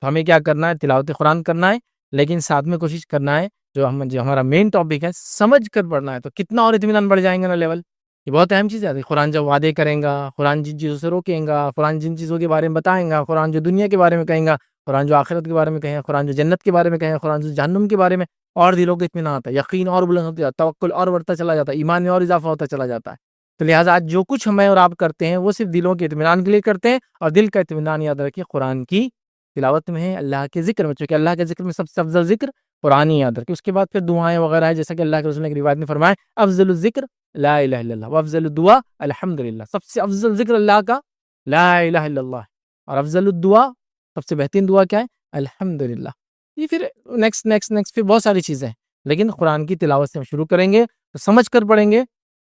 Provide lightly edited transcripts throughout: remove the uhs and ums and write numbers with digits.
تو ہمیں کیا کرنا ہے؟ تلاوت قرآن کرنا ہے، لیکن ساتھ میں کوشش کرنا ہے جو ہمارا مین ٹاپک ہے سمجھ کر پڑھنا ہے، تو کتنا اور اطمینان بڑھ جائیں گے نا لیول. یہ بہت اہم چیز ہے. قرآن جب وعدے کریں گا، قرآن جن چیزوں سے روکیں گا، قرآن جن چیزوں کے بارے میں بتائیں گا، قرآن جو دنیا کے بارے میں کہیں گا، قرآن جو آخرت کے بارے میں کہیں گا، قرآن جو جنت کے بارے میں کہیں گا، قرآن جو جہنم کے بارے میں، اور دلوں کو اطمینان آتا ہے، یقین اور بلند ہوتا ہے، توکل اور بڑھتا چلا جاتا ہے، ایمان میں اور اضافہ ہوتا چلا جاتا ہے. تو لہٰذا آج جو کچھ ہمیں اور آپ کرتے ہیں وہ صرف دلوں کے اطمینان کے لیے کرتے ہیں، اور دل کا اطمینان یاد رکھیے قرآن کی تلاوت میں ہے، اللہ کے ذکر میں، چونکہ اللہ کے ذکر میں سب سے افضل ذکر قرآن ہی یاد رکھیے. اس کے بعد پھر دعائیں وغیرہ ہے، جیسا کہ اللہ کے رسول نے ایک روایت میں فرمایا افضل الذکر لا الہ الا اللہ وافضل الدعاء الحمدللہ. سب سے افضل ذکر اللہ کا لا الہ الا اللہ، اور افضل الدعاء، سب سے بہترین دعا کیا ہے؟ الحمدللہ. یہ پھر نیکسٹ پھر بہت ساری چیزیں ہیں، لیکن قرآن کی تلاوت سے ہم شروع کریں گے تو سمجھ کر پڑھیں گے،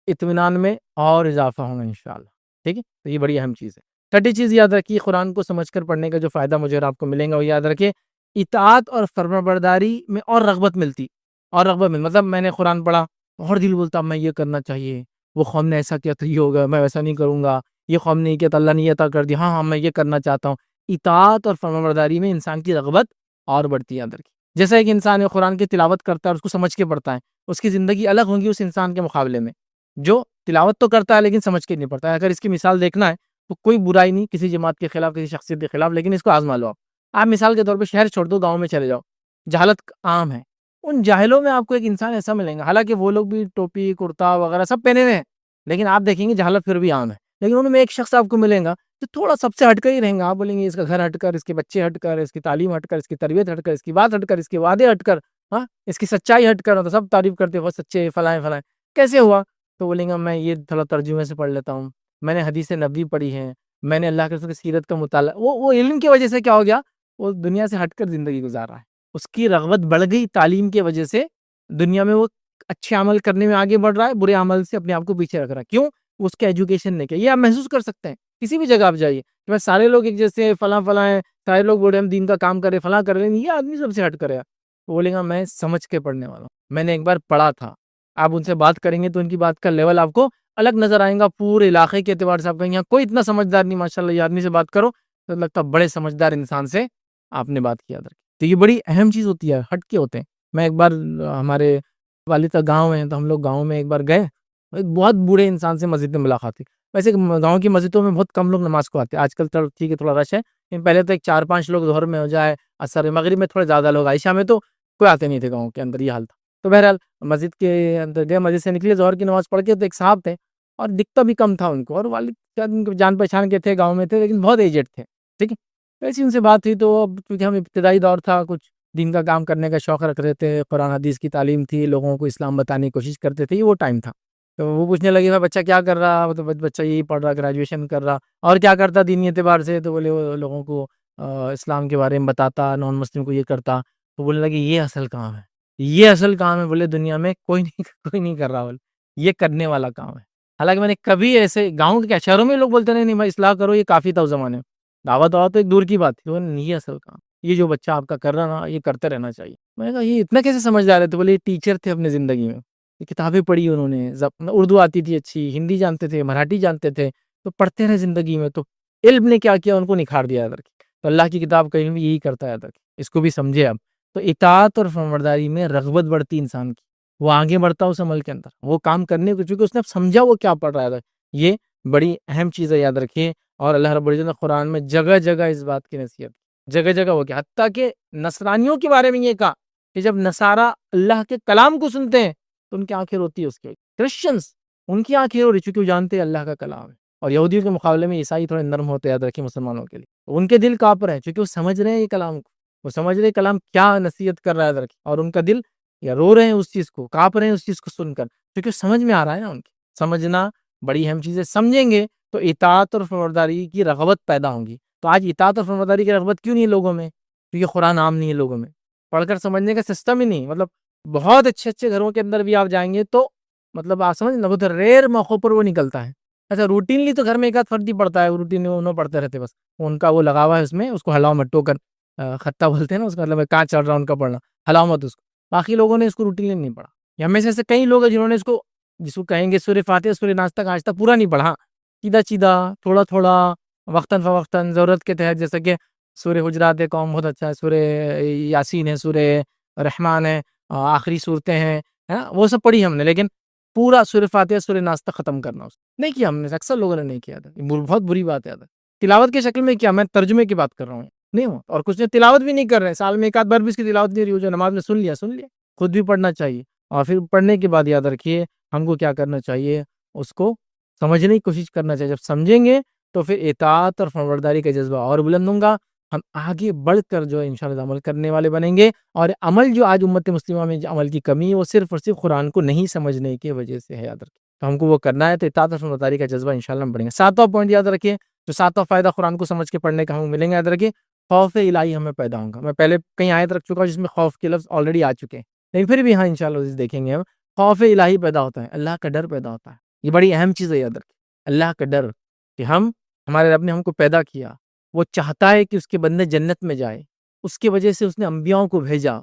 اطمینان میں اور اضافہ ہوگا انشاءاللہ. ٹھیک ہے، تو یہ بڑی اہم چیز ہے. چھٹی چیز یاد رکھیے، قرآن کو سمجھ کر پڑھنے کا جو فائدہ مجھے اور آپ کو ملیں گا وہ یاد رکھیے، اطاعت اور فرمانبرداری میں اور رغبت ملتی، مطلب میں نے قرآن پڑھا اور دل بولتا میں یہ کرنا چاہیے، وہ قوم نے ایسا کیا تو یہ ہوگا، میں ویسا نہیں کروں گا، یہ قوم نے کیا تو اللہ نے یہ عطا کر دیا، ہاں میں یہ کرنا چاہتا ہوں. اطاعت اور فرمانبرداری میں انسان کی رغبت اور بڑھتی ہے اندر کی. جیسا ایک انسان قرآن کی تلاوت کرتا ہے اور اس کو سمجھ کے پڑھتا ہے، اس کی زندگی الگ ہوگی اس انسان کے مقابلے میں جو تلاوت تو کرتا ہے لیکن سمجھ کے نہیں پڑھتا ہے. اگر اس کی مثال دیکھنا ہے تو کوئی برائی نہیں کسی جماعت کے خلاف، کسی شخصیت کے خلاف، لیکن اس کو آزما لو. آپ مثال کے طور پہ شہر چھوڑ دو، گاؤں میں چلے جاؤ، جہالت عام ہے، ان جاہلوں میں آپ کو ایک انسان ایسا ملیں گا، حالانکہ وہ لوگ بھی ٹوپی کرتا وغیرہ سب پہنے ہوئے ہیں، لیکن آپ دیکھیں گے جہالت پھر بھی عام ہے. لیکن ان میں ایک شخص آپ کو ملے گا جو تھوڑا سب سے ہٹ کر ہی رہیں گا. آپ بولیں گے اس کا گھر ہٹ کر، اس کے بچے ہٹ کر، اس کی تعلیم ہٹ کر، اس کی تربیت ہٹ کر، اس کی بات ہٹ کر، اس کے وعدے ہٹ کر، ہاں اس کی سچائی ہٹ کر، تو سب تعریف کرتے ہو سچے فلائیں فلائیں. کیسے ہوا؟ تو بولیں گا میں یہ تھوڑا ترجمے سے پڑھ لیتا ہوں، میں نے حدیث نبوی پڑھی ہے، میں نے اللہ کے رسول کی سیرت کا مطالعہ. وہ علم کی وجہ سے کیا ہو گیا؟ وہ دنیا سے ہٹ کر زندگی گزار رہا ہے. اس کی رغبت بڑھ گئی تعلیم کی وجہ سے، دنیا میں وہ اچھے عمل کرنے میں آگے بڑھ رہا ہے، برے عمل سے اپنے آپ کو پیچھے رکھ رہا ہے. کیوں؟ اس کے ایجوکیشن نے کیا. یہ آپ محسوس کر سکتے ہیں کسی بھی جگہ آپ جائیے کہ میں سارے لوگ ایک جیسے فلاں فلاں ہیں، سارے لوگ بولے ہم دین کا کام کرے، فلاں کر رہے ہیں، یہ آدمی سب سے ہٹ کرے. بولے گا میں سمجھ کے پڑھنے والا ہوں، میں نے ایک بار پڑھا تھا. آپ ان سے بات کریں گے تو ان کی بات کا لیول آپ کو الگ نظر آئے گا. پورے علاقے کے اعتبار سے آپ کہیں یہاں کوئی اتنا سمجھدار نہیں، ماشاءاللہ یہ آدمی سے بات کرو تو لگتا بڑے سمجھدار انسان سے آپ نے بات کیا. تو یہ بڑی اہم چیز ہوتی ہے، ہٹ کے ہوتے ہیں. میں ایک بار ہمارے والد کا گاؤں ہے تو ہم لوگ گاؤں میں ایک بار گئے، ایک بہت بوڑھے انسان سے مسجد میں ملاقات ہوئی. ویسے گاؤں کی مسجدوں میں بہت کم لوگ نماز کو آتے ہیں آج کل، ٹھیک ہے تھوڑا رش ہے، لیکن پہلے تو ایک 4-5 لوگ ظہر میں ہو جائے، عصر مغرب میں تھوڑے زیادہ لوگ، عشاء میں تو کوئی آتے نہیں تھے گاؤں کے اندر، یہ حال تھا. تو بہرحال مسجد کے اندر گئے، مسجد سے نکلے ظہر کی نماز پڑھ کے، تو ایک صاحب تھے اور دکھتا بھی کم تھا ان کو، اور والد شاید ان کو جان پہچان کے تھے، گاؤں میں تھے لیکن بہت ایجڈ تھے. ٹھیک ہے، ویسے ان سے بات ہوئی تو اب کیونکہ ہم ابتدائی دور تھا، کچھ دین کا کام کرنے کا شوق رکھ رہے تھے، قرآن حدیث کی تعلیم تھی، لوگوں کو اسلام بتانے کی کوشش کرتے تھے، یہ وہ ٹائم تھا. تو وہ پوچھنے لگے میں بچہ کیا کر رہا؟ تو بچہ یہی پڑھ رہا، گریجویشن کر رہا. اور کیا کرتا دینی اعتبار سے؟ تو بولے وہ لوگوں کو اسلام کے بارے میں بتاتا، نان مسلم کو یہ کرتا. تو بولنے لگے یہ اصل کام ہے، یہ اصل کام ہے. بولے دنیا میں کوئی نہیں کر رہا، بولے یہ کرنے والا کام ہے. حالانکہ میں نے کبھی ایسے گاؤں کے شہروں میں لوگ بولتے نہیں میں اصلاح کرو، یہ کافی تھا اس زمانے میں، دعوت تو ایک دور کی بات تھی. یہ اصل کام، یہ جو بچہ آپ کا کر رہا نا، یہ کرتے رہنا چاہیے. میں نے کہا یہ اتنا کیسے سمجھدار ہے؟ تو بولے یہ ٹیچر تھے اپنے زندگی میں، یہ کتابیں پڑھی انہوں نے، اردو آتی تھی اچھی، ہندی جانتے تھے، مراٹھی جانتے تھے، تو پڑھتے رہے زندگی میں. تو علم نے کیا کیا؟ ان کو نکھار دیا ادھر. تو اللہ کی کتاب کا علم یہی کرتا ہے ادھر، اس کو بھی سمجھے اب. تو اطاعت اور فرمانبرداری میں رغبت بڑھتی انسان کی، وہ آگے بڑھتا اس عمل کے اندر، وہ کام کرنے کو، چونکہ اس نے اب سمجھا وہ کیا پڑھ رہا ہے. یہ بڑی اہم چیز ہے، یاد رکھیے. اور اللہ رب العزت نے قرآن میں جگہ جگہ اس بات کی نصیحت، جگہ جگہ ہو گیا، حتیٰ کہ نصرانیوں کے بارے میں یہ کہا کہ جب نصارہ اللہ کے کلام کو سنتے ہیں تو ان کی آنکھیں روتی ہے. اس کے کرسچنز ان کی آنکھیں رو رہی چونکہ وہ جانتے ہیں اللہ کا کلام ہے. اور یہودیوں کے مقابلے میں عیسائی تھوڑے نرم ہوتے ہیں، یاد رکھیں مسلمانوں کے لیے. ان کے دل کانپ رہے ہیں چونکہ وہ سمجھ رہے ہیں یہ کلام کو، وہ سمجھ رہے ہیں کلام کیا نصیحت کر رہا ہے، یاد رکھیں. اور ان کا دل یا رو رہے ہیں اس چیز کو، کانپ رہے ہیں اس چیز کو سن کر، کیونکہ سمجھ میں آ رہا ہے نا. ان کی سمجھنا بڑی اہم چیز ہے. سمجھیں گے تو اطاعت اور فرمانبرداری کی رغبت پیدا ہوگی. تو آج اطاعت اور فرمانبرداری کی رغبت کیوں نہیں ہے لوگوں میں؟ کیونکہ قرآن عام نہیں ہے لوگوں میں، پڑھ کر سمجھنے کا سسٹم ہی نہیں. مطلب بہت اچھے اچھے گھروں کے اندر بھی آپ جائیں گے تو مطلب آپ سمجھ بہت ریئر موقعوں پر وہ نکلتا ہے. اچھا روٹینلی تو گھر میں ایک آدھ فرد ہی پڑتا ہے، روٹین انہوں پڑھتے رہتے بس، ان کا وہ لگا ہوا ہے اس میں، اس کو ہلاؤ مت، ٹوکن خطہ بولتے ہیں نا اس کا، مطلب کہاں چل رہا ان کا پڑھنا، ہلاؤ مت اس کو. باقی لوگوں نے اس کو روٹینلی نہیں پڑھا. یہ ہمیں سے ایسے کئی لوگ ہیں جنہوں نے اس کو، جس کو کہیں گے سورہ فاتحہ سورہ ناس تک آج تک پورا نہیں پڑھا، سیدھا سیدھا تھوڑا تھوڑا وقتاً فوقتاً ضرورت کے تحت، جیسا کہ سورہ حجرات ہے قوم بہت اچھا ہے، سورہ یاسین ہے، سورہ رحمان ہے، آخری صورتیں ہیں، وہ سب پڑھی ہم نے، لیکن پورا سورہ فاتحہ سورہ ناس تک ختم کرنا نہیں کیا ہم نے، اکثر لوگوں نے نہیں کیا تھا، یہ بہت بری بات ہے۔ تلاوت کی شکل میں کیا، میں ترجمے کی بات کر رہا ہوں، نہیں ہو، اور کچھ نے تلاوت بھی نہیں کر رہے، سال میں ایک آدھ بار بھی اس کی تلاوت نہیں رہی ہو، جو نماز میں سن لیا خود بھی پڑھنا چاہیے، اور پھر پڑھنے کے بعد یاد رکھیے ہم کو کیا کرنا چاہیے، اس کو سمجھنے کی کوشش کرنا چاہیے، جب سمجھیں گے تو پھر اطاعت اور فرمانبرداری کا جذبہ اور بلند ہوگا، ہم آگے بڑھ کر جو انشاءاللہ عمل کرنے والے بنیں گے۔ اور عمل جو آج امت مسلمہ میں عمل کی کمی ہے، وہ صرف اور صرف قرآن کو نہیں سمجھنے کی وجہ سے ہے، یاد رکھیں، تو ہم کو وہ کرنا ہے، تو اطاعت اور فرمانبرداری کا جذبہ انشاءاللہ ہم بڑھیں گے۔ ساتواں پوائنٹ یاد رکھیے، جو ساتواں فائدہ قرآن کو سمجھ کے پڑھنے کا ہمیں ملیں گے، یاد رکھیے خوف الہی ہمیں پیدا ہوگا۔ میں پہلے کئی آیت رکھ چکا ہوں جس میں خوف کے لفظ آلریڈی آ چکے ہیں، لیکن پھر بھی ہاں انشاءاللہ دیکھیں گے ہم، خوف الہی پیدا ہوتا ہے، اللہ کا ڈر پیدا ہوتا ہے، یہ بڑی اہم چیز ہے، یاد رکھیں اللہ کا ڈر، کہ ہمارے رب نے ہم کو پیدا کیا، وہ چاہتا ہے کہ اس کے بندے جنت میں جائے، اس کی وجہ سے اس نے انبیاءوں کو بھیجا،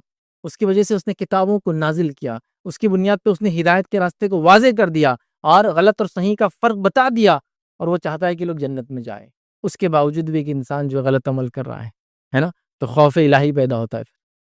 اس کی وجہ سے اس نے کتابوں کو نازل کیا، اس کی بنیاد پہ اس نے ہدایت کے راستے کو واضح کر دیا اور غلط اور صحیح کا فرق بتا دیا، اور وہ چاہتا ہے کہ لوگ جنت میں جائے، اس کے باوجود بھی ایک انسان جو غلط عمل کر رہا ہے نا، تو خوف الہی پیدا ہوتا ہے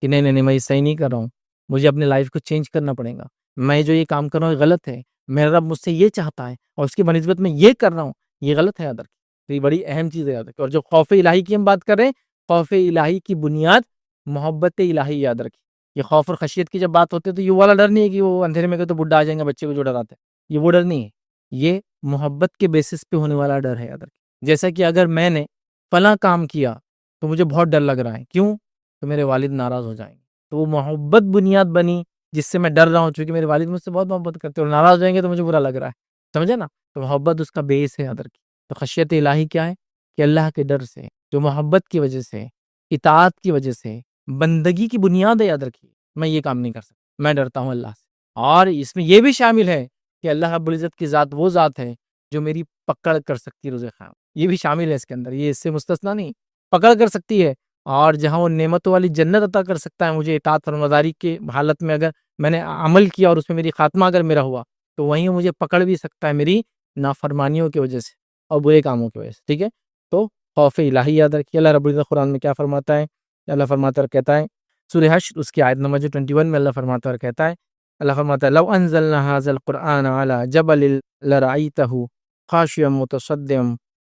کہ نہیں نہیں نہیں، میں یہ صحیح نہیں کر رہا ہوں، مجھے اپنے لائف کو چینج کرنا پڑے گا، میں جو یہ کام کر رہا ہوں یہ غلط ہے، میرا رب مجھ سے یہ چاہتا ہے اور اس کی بنسبت میں یہ کر رہا ہوں، یہ غلط ہے، یاد رکھیں، تو یہ بڑی اہم چیز ہے، یاد رکھیں۔ اور جو خوف الہی کی ہم بات کر رہے ہیں، خوف الہی کی بنیاد محبت الہی، یاد رکھیں، یہ خوف اور خشیت کی جب بات ہوتی ہے تو یہ والا ڈر نہیں ہے کہ وہ اندھیرے میں گئے تو بڈھا آ جائیں گے بچے کو جو ڈراتے ہیں، یہ وہ ڈر نہیں ہے، یہ محبت کے بیسس پہ ہونے والا ڈر ہے، یاد رکھیں۔ جیسا کہ اگر میں نے فلاں کام کیا تو مجھے بہت ڈر لگ رہا ہے، کیوں؟ تو میرے والد ناراض ہو جائیں گے، تو وہ محبت بنیاد بنی جس سے میں ڈر رہا ہوں، چونکہ میرے والد مجھ سے بہت محبت کرتے ہیں، اور ناراض ہو جائیں گے تو مجھے برا لگ رہا ہے، سمجھے نا، تو محبت اس کا بیس ہے، یاد رکھیں۔ تو خشیت الہی کیا ہے؟ کہ اللہ کے ڈر سے، جو محبت کی وجہ سے، اطاعت کی وجہ سے، بندگی کی بنیاد ہے، یاد رکھیے میں یہ کام نہیں کر سکتا، میں ڈرتا ہوں اللہ سے، اور اس میں یہ بھی شامل ہے کہ اللہ رب العزت کی ذات وہ ذات ہے جو میری پکڑ کر سکتی ہے روز قیامت، یہ بھی شامل ہے اس کے اندر، یہ اس سے مستثنا نہیں، پکڑ کر سکتی ہے، اور جہاں وہ نعمتوں والی جنت عطا کر سکتا ہے مجھے اطاعت فرمانبرداری کی حالت میں، اگر میں نے عمل کیا اور اس میں میری خاتمہ اگر میرا ہوا، تو وہیں مجھے پکڑ بھی سکتا ہے میری نافرمانیوں کی وجہ سے اور برے کاموں کی وجہ سے، ٹھیک ہے۔ تو خوف الہی یاد رکھیے، اللہ رب العزت قرآن میں کیا فرماتا ہے، اللہ فرماتا ہے اور کہتا ہے، سورہ حشر اس کی آیت نمبر 21 میں اللہ فرماتا ہے اور کہتا ہے، اللہ فرماتا ہے لو انزلنا هذا القرآن على جبل لرأيته خاشعا متصدعا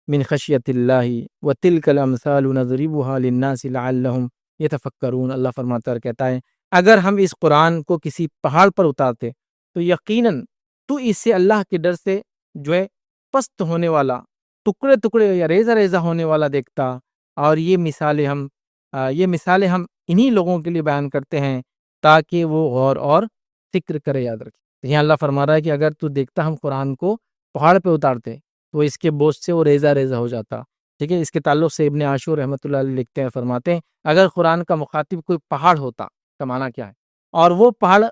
من خشیت اللہ وتلک الامثال نضربها للناس لعلهم يتفکرون، اللہ فرماتا ہے اور کہتا ہے اگر ہم اس قرآن کو کسی پہاڑ پر اتارتے تو یقیناً تو اس سے اللہ کے ڈر سے جو ہے پست ہونے والا، ٹکڑے ٹکڑے یا ریزہ ریزہ ہونے والا دیکھتا، اور یہ مثالیں ہم انہی لوگوں کے لیے بیان کرتے ہیں تاکہ وہ غور اور فکر کرے، یاد رکھے۔ یہاں اللہ فرما رہا ہے کہ اگر تو دیکھتا ہم قرآن کو پہاڑ پہ اتارتے تو اس کے بوجھ سے وہ ریزہ ریزہ ہو جاتا، ٹھیک ہے۔ اس کے تعلق سے ابن عاشور رحمۃ اللہ علیہ لکھتے ہیں، فرماتے ہیں اگر قرآن کا مخاطب کوئی پہاڑ ہوتا کا معنی کیا ہے، اور وہ پہاڑ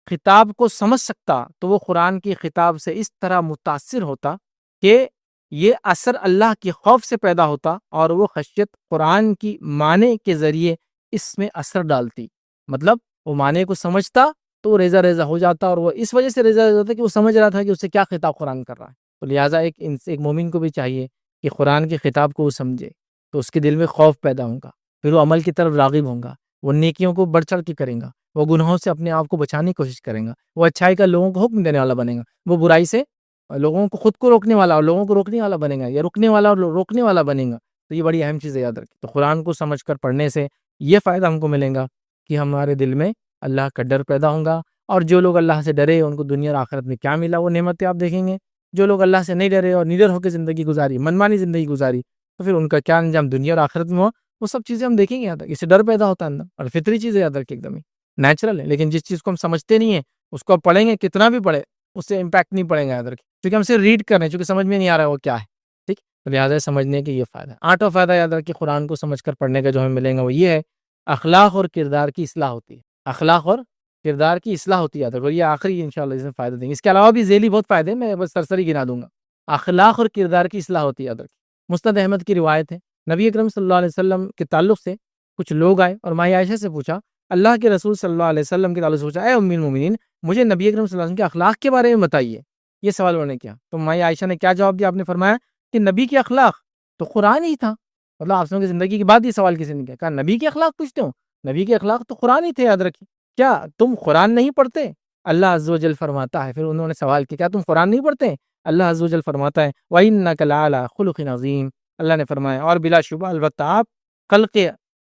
خطاب کو سمجھ سکتا تو وہ قرآن کی خطاب سے اس طرح متاثر ہوتا کہ یہ اثر اللہ کے خوف سے پیدا ہوتا، اور وہ خشیت قرآن کی معنی کے ذریعے اس میں اثر ڈالتی، مطلب وہ معنی کو سمجھتا تو وہ ریزہ ریزہ ہو جاتا، اور وہ اس وجہ سے ریزہ ریزہ ہوتا کہ وہ سمجھ رہا تھا کہ اس سے کیا خطاب قرآن کر رہا ہے۔ تو لہٰذا ایک مومن کو بھی چاہیے کہ قرآن کے خطاب کو وہ سمجھے، تو اس کے دل میں خوف پیدا ہوگا، پھر وہ عمل کی طرف راغب ہوگا، وہ نیکیوں کو بڑھ چڑھ کے کرے گا، وہ گناہوں سے اپنے آپ کو بچانے کی کوشش کرے گا، وہ اچھائی کا لوگوں کو حکم دینے والا بنے گا، وہ برائی سے لوگوں کو خود کو روکنے والا اور لوگوں کو روکنے والا بنے گا، یا رکنے والا اور روکنے والا بنے گا۔ تو یہ بڑی اہم چیز ہے، یاد رکھیں۔ تو قرآن کو سمجھ کر پڑھنے سے یہ فائدہ ہم کو ملے گا کہ ہمارے دل میں اللہ کا ڈر پیدا ہوگا، اور جو لوگ اللہ سے ڈرے ان کو دنیا اور آخرت میں کیا ملا وہ نعمتیں آپ دیکھیں گے، جو لوگ اللہ سے نہیں ڈرے اور نڈر ہو کے زندگی گزاری، منمانی زندگی گزاری، تو پھر ان کا کیا انجام دنیا اور آخرت میں ہو، وہ سب چیزیں ہم دیکھیں گے، یاد رکھیں۔ اس سے ڈر پیدا ہوتا ہے اندر، اور فطری چیز ہے، یاد رکھیں، ایک دم ہی نیچرل ہے، لیکن جس چیز کو ہم سمجھتے نہیں ہیں اس کو آپ پڑھیں گے کتنا بھی پڑھے اس سے امپیکٹ نہیں پڑے گا، یاد رکھیں، کیونکہ ہم سے ریڈ کر رہے ہیں، چونکہ سمجھ میں نہیں آ رہا ہے وہ کیا ہے، ٹھیک، تو لہٰذا سمجھنے کے یہ فائدہ ہے۔ آٹھواں فائدہ یاد رکھیں قرآن کو سمجھ کر پڑھنے کا جو ہمیں ملے گا وہ یہ ہے، اخلاق اور کردار کی اصلاح ہوتی ہے، اخلاق اور کردار کی اصلاح ہوتی ہے، یاد رکھو، یہ آخری انشاءاللہ اس میں فائدہ دیں گے، اس کے علاوہ بھی ذیلی بہت فائدے ہیں، میں بس سرسری گنا دوں گا۔ اخلاق اور کردار کی اصلاح ہوتی ہے، یاد رکھیں۔ مسند احمد کی روایت ہے، نبی اکرم صلی اللہ علیہ وسلم کے تعلق سے کچھ لوگ آئے اور ماں عائشہ سے پوچھا، اللہ کے رسول صلی اللہ علیہ وسلم کے تعلق سے پوچھا، اے ام المومنین مجھے نبی اکرم صلی اللہ علیہ وسلم کے اخلاق کے بارے میں بتائیے، یہ سوال انہوں نے کیا، تو ماں عائشہ نے کیا جواب دیا، آپ نے فرمایا کہ نبی کے اخلاق تو قرآن ہی تھا، مطلب آپ کی زندگی کی بات، یہ سوال کسی نے کیا کہا نبی کے اخلاق پوچھتے ہو؟ نبی کے اخلاق تو قرآن ہی تھے، یاد رکھیے. کیا تم قرآن نہیں پڑھتے؟ اللہ عز و جل فرماتا ہے، پھر انہوں نے سوال کیا تم قرآن نہیں پڑھتے؟ اللہ عز و جل فرماتا ہے وَإِنَّكَ لَعَلَىٰ خُلُقٍ عَظِيمٍ. اللہ نے فرمایا اور بلا شبہ البتہ آپ خلق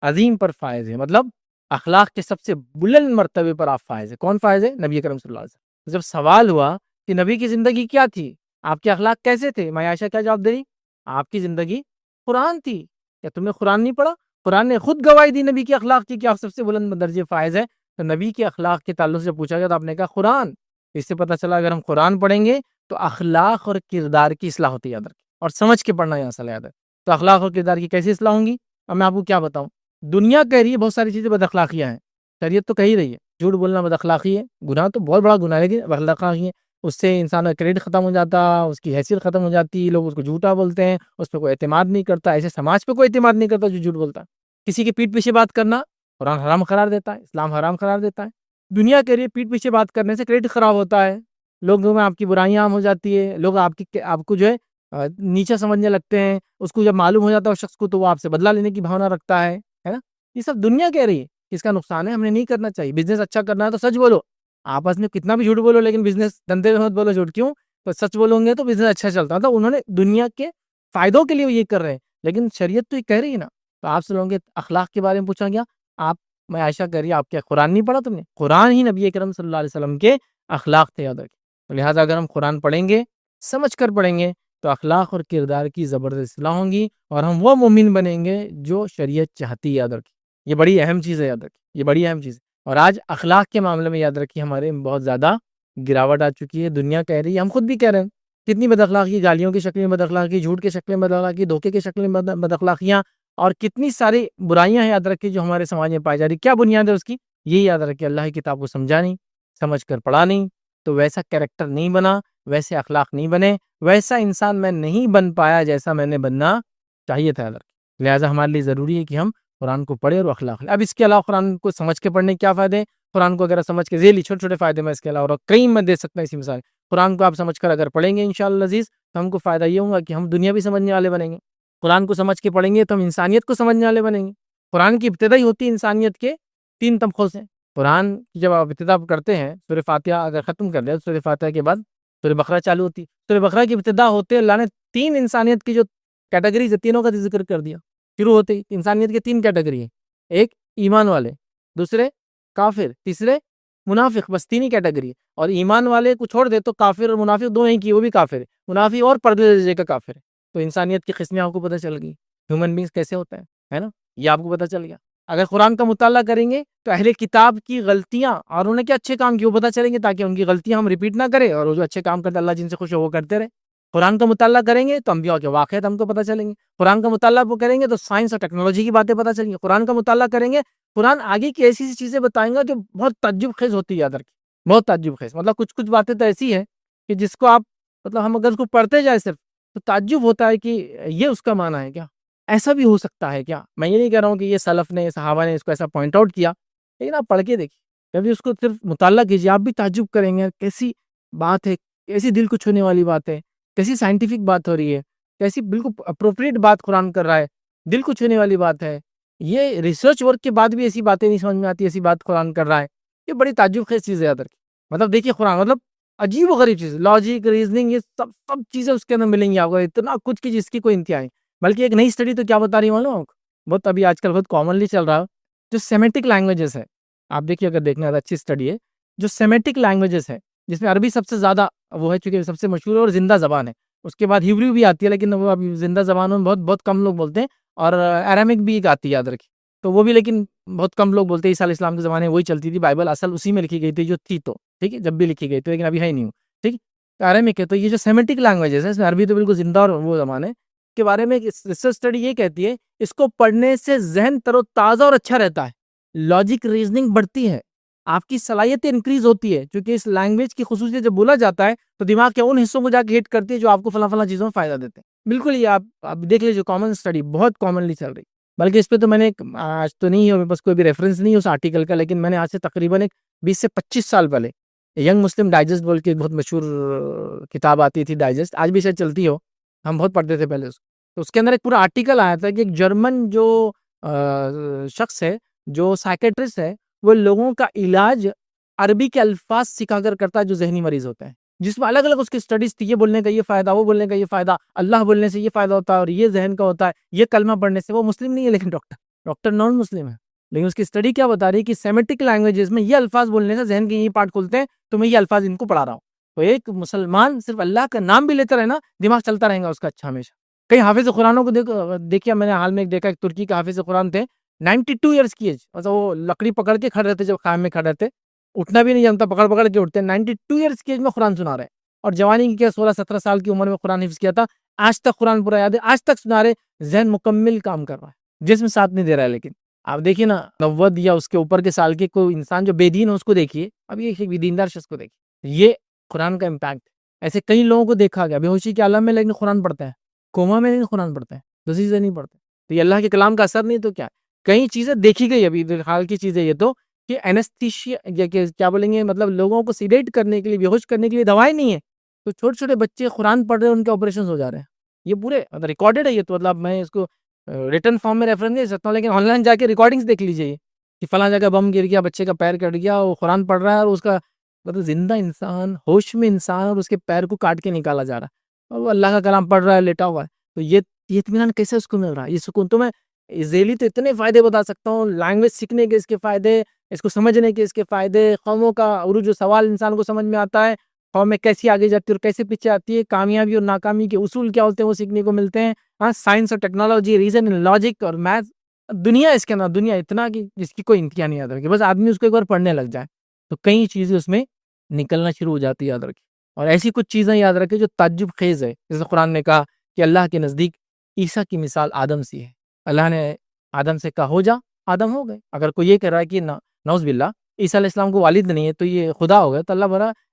عظیم پر فائز ہیں، مطلب اخلاق کے سب سے بلند مرتبے پر آپ فائز ہیں. کون فائز ہے؟ نبی کرم صلی اللہ علیہ وسلم. جب سوال ہوا کہ نبی کی زندگی کیا تھی، آپ کے اخلاق کیسے تھے، میں عائشہ کیا جواب دے رہی؟ آپ کی زندگی قرآن تھی. کیا تم نے قرآن نہیں پڑھا؟ قرآن نے خود گواہی دی نبی کے اخلاق کی کہ آپ سب سے بلند درجے فائز ہے. تو نبی کے اخلاق کے تعلق سے پوچھا گیا تو آپ نے کہا قرآن. اس سے پتہ چلا اگر ہم قرآن پڑھیں گے تو اخلاق اور کردار کی اصلاح ہوتی ہے، یاد رکھیں، اور سمجھ کے پڑھنا یہاں سے یاد ہے. تو اخلاق اور کردار کی کیسی اصلاح ہوں گی؟ اب میں آپ کو کیا بتاؤں. دنیا کہہ رہی ہے بہت ساری چیزیں بد اخلاقیاں ہیں، شریعت تو کہہ ہی رہی ہے جھوٹ بولنا بد اخلاقی ہے، گناہ تو بہت بڑا گناہ ہے لیکن بد اخلاقی ہے. اس سے انسان کا کریڈٹ ختم ہو جاتا، اس کی حیثیت ختم ہو جاتی، لوگ اس کو جھوٹا بولتے ہیں، اس پہ کوئی اعتماد نہیں کرتا. ایسے سماج پہ کوئی اعتماد نہیں کرتا جو جھوٹ بولتا ہے. کسی کی پیٹھ پیچھے بات کرنا قرآن حرام قرار دیتا ہے، اسلام حرام قرار دیتا ہے. دنیا کہہ رہی ہے پیٹھ پیچھے بات کرنے سے کریڈٹ خراب ہوتا ہے، لوگوں میں آپ کی برائیاں عام ہو جاتی ہے، لوگ آپ کو جو ہے نیچا سمجھنے لگتے ہیں. اس کو جب معلوم ہو جاتا ہے اس شخص کو تو وہ آپ سے بدلہ لینے کی بھاونا رکھتا ہے نا. یہ سب دنیا کہہ رہی ہے کہ اس کا نقصان ہے، ہم نے نہیں کرنا چاہیے. بزنس اچھا کرنا ہے تو سچ بولو، آپس میں کتنا بھی جھوٹ بولو لیکن بزنس دھندے میں مت بولو جھوٹ. کیوں؟ تو سچ بولو گے تو بزنس اچھا چلتا. تو انہوں نے دنیا کے فائدوں کے لیے یہ کر رہے ہیں لیکن شریعت تو یہ کہہ رہی ہے نا. تو آپ سے لوگوں کے اخلاق کے بارے میں پوچھا گیا، آپ میں عائشہ کہہ رہی ہے آپ کیا قرآن نہیں پڑھا تم نے؟ قرآن ہی نبی کرم صلی اللہ علیہ وسلم کے اخلاق تھے، یاد رکھیں. لہٰذا اگر ہم قرآن پڑھیں گے، سمجھ کر پڑھیں گے تو اخلاق اور کردار کی زبردست اصلاح ہوں گی اور ہم وہ مومن بنیں گے جو شریعت چاہتی ہے. یاد رکھیں یہ بڑی اہم چیز ہے، یاد رکھیں یہ بڑی اہم چیز ہے. اور آج اخلاق کے معاملے میں یاد رکھیے ہمارے بہت زیادہ گراوٹ آ چکی ہے. دنیا کہہ رہی ہے، ہم خود بھی کہہ رہے ہیں، کتنی بد اخلاقی، گالیوں کی شکل میں بد اخلاقی، جھوٹ کی شکل میں بد اخلاقی، دھوکے کی شکل میں بد اخلاقیاں، اور کتنی ساری برائیاں ہیں یاد رکھیے جو ہمارے سماج میں پائی جا رہی. کیا بنیاد ہے اس کی؟ یہی یاد رکھیے اللہ کی کتاب کو سمجھا نہیں، سمجھ کر پڑھا نہیں، تو ویسا کیریکٹر نہیں بنا، ویسے اخلاق نہیں بنے، ویسا انسان میں نہیں بن پایا جیسا میں نے بننا چاہیے تھا. لہٰذا ہمارے لیے ضروری ہے کہ ہم قرآن کو پڑھیں اور اخلاق لیں. اب اس کے علاوہ قرآن کو سمجھ کے پڑھنے کے کیا فائدے ہیں؟ قرآن کو اگر سمجھ کے ذیلی چھوٹے چھوٹے فائدے میں اس کے علاوہ کئی میں دے سکتا ہوں اسی مثال. قرآن کو آپ سمجھ کر اگر پڑھیں گے انشاءاللہ عزیز تو ہم کو فائدہ یہ ہوگا کہ ہم دنیا بھی سمجھنے والے بنیں گے. قرآن کو سمجھ کے پڑھیں گے تو ہم انسانیت کو سمجھنے والے بنیں گے. قرآن کی ابتدا ہی ہوتی ہے انسانیت کے 3 طبقوں سے. قرآن کی جب آپ ابتدا کرتے ہیں سورہ فاتحہ اگر ختم کر دیں تو سورہ فاتحہ کے بعد سورہ بقرہ چالو ہوتی ہے. سورہ بقرہ کی ابتدا ہوتے اللہ نے 3 انسانیت کی جو کیٹیگریز ہے تینوں کا ذکر کر دیا. شروع ہوتے ہی انسانیت کے 3 کیٹیگری ہیں، ایک ایمان والے، دوسرے کافر، تیسرے منافق. بس 3 ہی کیٹیگری ہے. اور ایمان والے کو چھوڑ دے تو کافر اور منافق دونوں ہی کی، وہ بھی کافر ہے، منافق اور پردے درجے کا کافر ہے. تو انسانیت کی قسمیں آپ کو پتہ چل گئی، ہیومن بینگز کیسے ہوتا ہے نا، یہ آپ کو پتہ چل گیا. اگر قرآن کا مطالعہ کریں گے تو اہل کتاب کی غلطیاں اور انہوں نے کیا اچھے کام کیے وہ پتہ چلیں گے تاکہ ان کی غلطیاں ہم ریپیٹ نہ کریں اور وہ جو اچھے کام کرتے اللہ جن سے خوش ہو وہ کرتے رہے. قرآن کا مطالعہ کریں گے تو انبیاء کے واقعات ہم کو پتہ چلیں گے. قرآن کا مطالعہ وہ کریں گے تو سائنس اور ٹیکنالوجی کی باتیں پتہ چلیں گی. قرآن کا مطالعہ کریں گے قرآن آگے کی ایسی چیزیں بتائیں گا جو بہت تعجب خیز ہوتی ہے. یاد رکھیں بہت تعجب خیز، مطلب کچھ باتیں تو ایسی ہیں کہ جس کو آپ مطلب ہم اگر اس کو پڑھتے جائیں صرف تو تعجب ہوتا ہے کہ یہ اس کا معنی ہے کیا، ایسا بھی ہو سکتا ہے کیا. میں یہ نہیں کہہ رہا ہوں کہ یہ سلف نے صحابہ نے اس کو ایسا پوائنٹ آؤٹ کیا، لیکن آپ پڑھ کے دیکھیے، کبھی اس کو صرف مطالعہ کیجیے آپ بھی تعجب کریں گے کیسی بات ہے، کیسی دل کو چھونے والی بات ہے، کیسی سائنٹیفک بات ہو رہی ہے، کیسی بالکل اپروپریٹ بات قرآن کر رہا ہے، دل کو چھونے والی بات ہے. یہ ریسرچ ورک کے بعد بھی ایسی باتیں نہیں سمجھ میں آتی، ایسی بات قرآن کر رہا ہے. یہ بڑی تعجب خیز چیز ہے. یاد رکھیں مطلب دیکھیے قرآن مطلب عجیب و غریب چیز، لاجک، ریزننگ، یہ سب چیزیں اس کے اندر ملیں گی آپ کو، اتنا کچھ کی جس کی کوئی انتہا نہیں. بلکہ ایک نئی اسٹڈی تو کیا بتا رہی ہے معلوم آپ کو، بہت ابھی آج کل بہت کامنلی چل رہا ہے، جو سیمیٹک لینگویجز ہے. آپ دیکھیے اگر دیکھنا ہے اچھی اسٹڈی ہے، جو سیمیٹک لینگویجز ہے جس میں عربی سب سے زیادہ وہ ہے چونکہ سب سے مشہور اور زندہ زبان ہے. اس کے بعد ہیبریو بھی آتی ہے لیکن وہ ابھی زندہ زبانوں میں بہت کم لوگ بولتے ہیں، اور اریمک بھی ایک آتی ہے یاد رکھیے تو وہ بھی لیکن بہت کم لوگ بولتے ہیں. عیسیٰ علیہ السلام کے زمانے میں وہی چلتی تھی، بائبل اصل اسی میں لکھی گئی تھی جو تھی تو ٹھیک ہے، جب بھی لکھی گئی تھی لیکن ابھی ہے ہی نہیں. ٹھیک ہے اریمک ہے. تو یہ جو سیمیٹک لینگویجز ہے اس میں عربی تو بالکل زندہ اور وہ زمانے کے بارے میں ریسرچ اسٹڈی یہ کہتی ہے اس کو پڑھنے سے ذہن تر و تازہ اور اچھا رہتا ہے، لاجک ریزننگ بڑھتی ہے، آپ کی صلاحیتیں انکریز ہوتی ہے کیونکہ اس لینگویج کی خصوصیت جب بولا جاتا ہے تو دماغ کے ان حصوں کو جا کے ہٹ کرتی ہے جو آپ کو فلاں چیزوں میں فائدہ دیتے ہیں. بالکل یہ آپ دیکھ لیجیے کامن اسٹڈی بہت کامنلی چل رہی. بلکہ اس پہ تو میں نے آج تو نہیں ہے میرے پاس کوئی بھی ریفرنس نہیں ہے اس آرٹیکل کا، لیکن میں نے آج سے تقریباً 20 سے 25 سال پہلے ینگ مسلم ڈائجسٹ بول کے بہت مشہور کتاب آتی تھی ڈائجسٹ، آج بھی شاید چلتی ہو، ہم بہت پڑھتے تھے پہلے اس کو. تو اس کے اندر ایک پورا آرٹیکل آیا تھا کہ ایک جرمن جو شخص ہے، جو سائیکیٹرسٹ ہے، وہ لوگوں کا علاج عربی کے الفاظ سکھا کر کرتا ہے جو ذہنی مریض ہوتے ہیں، جس میں الگ الگ اس کی اسٹڈیز تھی، یہ بولنے کا یہ فائدہ، وہ بولنے کا یہ فائدہ، اللہ بولنے سے یہ فائدہ ہوتا ہے اور یہ ذہن کا ہوتا ہے، یہ کلمہ پڑھنے سے۔ وہ مسلم نہیں ہے لیکن ڈاکٹر نان مسلم ہے، لیکن اس کی اسٹڈی کیا بتا رہی ہے کہ سیمیٹک لینگویجز میں یہ الفاظ بولنے سے ذہن کے یہ پارٹ کھلتے ہیں، تو میں یہ الفاظ ان کو پڑھا رہا ہوں۔ تو ایک مسلمان صرف اللہ کا نام بھی لیتا رہے نا، دماغ چلتا رہے گا اس کا اچھا ہمیشہ۔ کئی حافظ قرآنوں کو دیکھیا میں نے حال میں ایک دیکھا، ایک ترکی کا حافظ قرآن تھے، 92 ایئرس کی ایج، مطلب وہ لکڑی پکڑ کے کھڑے رہتے، جب قائم میں کھڑے رہتے اٹھنا بھی نہیں جانتا، پکڑ پکڑ کے اٹھتے، 92 ایئرس کی ایج میں قرآن سنا رہے، اور جوانی کی کیا 16-17 سال کی عمر میں قرآن حفظ کیا تھا، آج تک قرآن پورا یاد ہے، آج تک سنا رہے، ذہن مکمل کام کر رہا ہے، جسم ساتھ نہیں دے رہا ہے۔ لیکن آپ دیکھیے نا، 90 یا اس کے اوپر کے سال کے کوئی انسان جو بے دین ہے اس کو دیکھیے، اب یہ بے دیندار شخص کو دیکھیے، یہ قرآن کا امپیکٹ۔ ایسے کئی لوگوں کو دیکھا گیا بے ہوشی کے عالم میں لیکن قرآن پڑھتے ہیں، کوما میں لیکن قرآن پڑھتے ہیں، دوسری چیزیں نہیں پڑھتے۔ تو یہ اللہ کے کلام کا اثر نہیں تو کیا؟ کئی چیزیں دیکھی گئی ابھی حال کی چیزیں، یہ تو کہ اینستھیشیا کیا بولیں گے، مطلب لوگوں کو سیڈیٹ کرنے کے لیے، بے ہوش کرنے کے لیے دوائیں نہیں ہے، تو چھوٹے چھوٹے بچے قرآن پڑھ رہے ہیں، ان کے آپریشن ہو جا رہے ہیں، یہ پورے ریکارڈڈ ہے۔ یہ تو مطلب میں اس کو ریٹن فارم میں ریفرنس دے سکتا ہوں، لیکن آن لائن جا کے ریکارڈنگز دیکھ لیجیے کہ فلاں جگہ بم گر گیا، بچے کا پیر کٹ گیا، وہ قرآن پڑھ رہا ہے، اور اس کا مطلب زندہ انسان، ہوش میں انسان، اور اس کے پیر کو کاٹ کے نکالا جا رہا ہے، اور وہ اللہ کا کلام پڑھ رہا ہے، لیٹا ہوا ہے۔ تو یہ اطمینان کیسے اس کو مل رہا ہے؟ یہ سکون تو میں ذیلی تو اتنے فائدے بتا سکتا ہوں، لینگویج سیکھنے کے اس کے فائدے، اس کو سمجھنے کے اس کے فائدے، قوموں کا عروج و سوال انسان کو سمجھ میں آتا ہے، قوم میں کیسی آگے جاتی ہے اور کیسے پیچھے آتی ہے، کامیابی اور ناکامی کے اصول کیا ہوتے ہیں وہ سیکھنے کو ملتے ہیں۔ ہاں، سائنس اور ٹیکنالوجی، ریزن، لاجک اور میتھ، دنیا اس کے اندر دنیا اتنا کہ جس کی کوئی انتہا نہیں یاد رکھے، بس آدمی اس کو ایک بار پڑھنے لگ جائے تو کئی چیزیں اس میں نکلنا شروع ہو جاتی ہے، یاد رکھے۔ اور ایسی کچھ چیزیں یاد رکھے جو تعجب خیز ہے، جیسے قرآن نے کہا کہ اللہ کے نزدیک عیسیٰ کی مثال آدم سی ہے، اللہ نے آدم سے کہا ہو جا، آدم ہو گئے۔ اگر کوئی یہ کہہ رہا ہے کہ نعوذ باللہ عیسیٰ علیہ السلام کو والد نہیں ہے تو یہ خدا ہو گیا، تو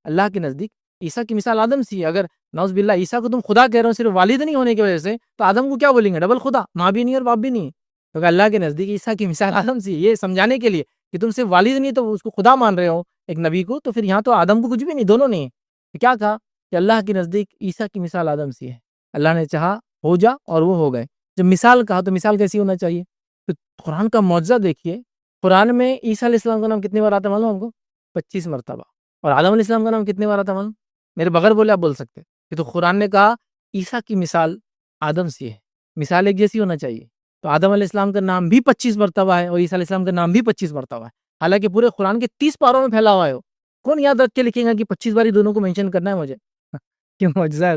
اللہ کے نزدیک عیسیٰ کی مثال آدم سی ہے۔ اگر نعوذ باللہ عیسیٰ کو تم خدا کہہ رہے ہو صرف والد نہیں ہونے کی وجہ سے، تو آدم کو کیا بولیں گے؟ ڈبل خدا، ماں بھی نہیں اور باپ بھی نہیں ہے۔ تو کہ اللہ کے نزدیک عیسیٰ کی مثال آدم سی ہے، یہ سمجھانے کے لیے کہ تم صرف والد نہیں تو اس کو خدا مان رہے ہو ایک نبی کو، تو پھر یہاں تو آدم کو کچھ بھی نہیں، دونوں نہیں ہے۔ تو کیا کہا کہ اللہ کے نزدیک عیسیٰ کی مثال آدم سی ہے، اللہ نے چاہا ہو جا اور وہ ہو گئے۔ جب مثال کہا تو مثال کیسی ہونا چاہیے؟ تو قرآن کا معجزہ دیکھیے، قرآن میں عیسیٰ علیہ السلام کا نام کتنی بار آتا ہے معلوم آپ کو؟ 25 مرتبہ۔ اور آدم علیہ السلام کا نام کتنی بار آتا ہے معلوم؟ میرے بغیر بولے آپ بول سکتے کہ تو قرآن نے کہا عیسیٰ کی مثال آدم سی ہے، مثال ایک جیسی ہونا چاہیے۔ تو آدم علیہ السلام کا نام بھی 25 مرتبہ ہے اور عیسیٰ علیہ السلام کا نام بھی 25 مرتبہ ہے، حالانکہ پورے قرآن کے 30 پاروں میں پھیلا ہوا ہے۔ کون یاد رکھ کے لکھے گا کہ 25 بار دونوں کو مینشن کرنا ہے مجھے؟ کیوں معجزہ ہے؟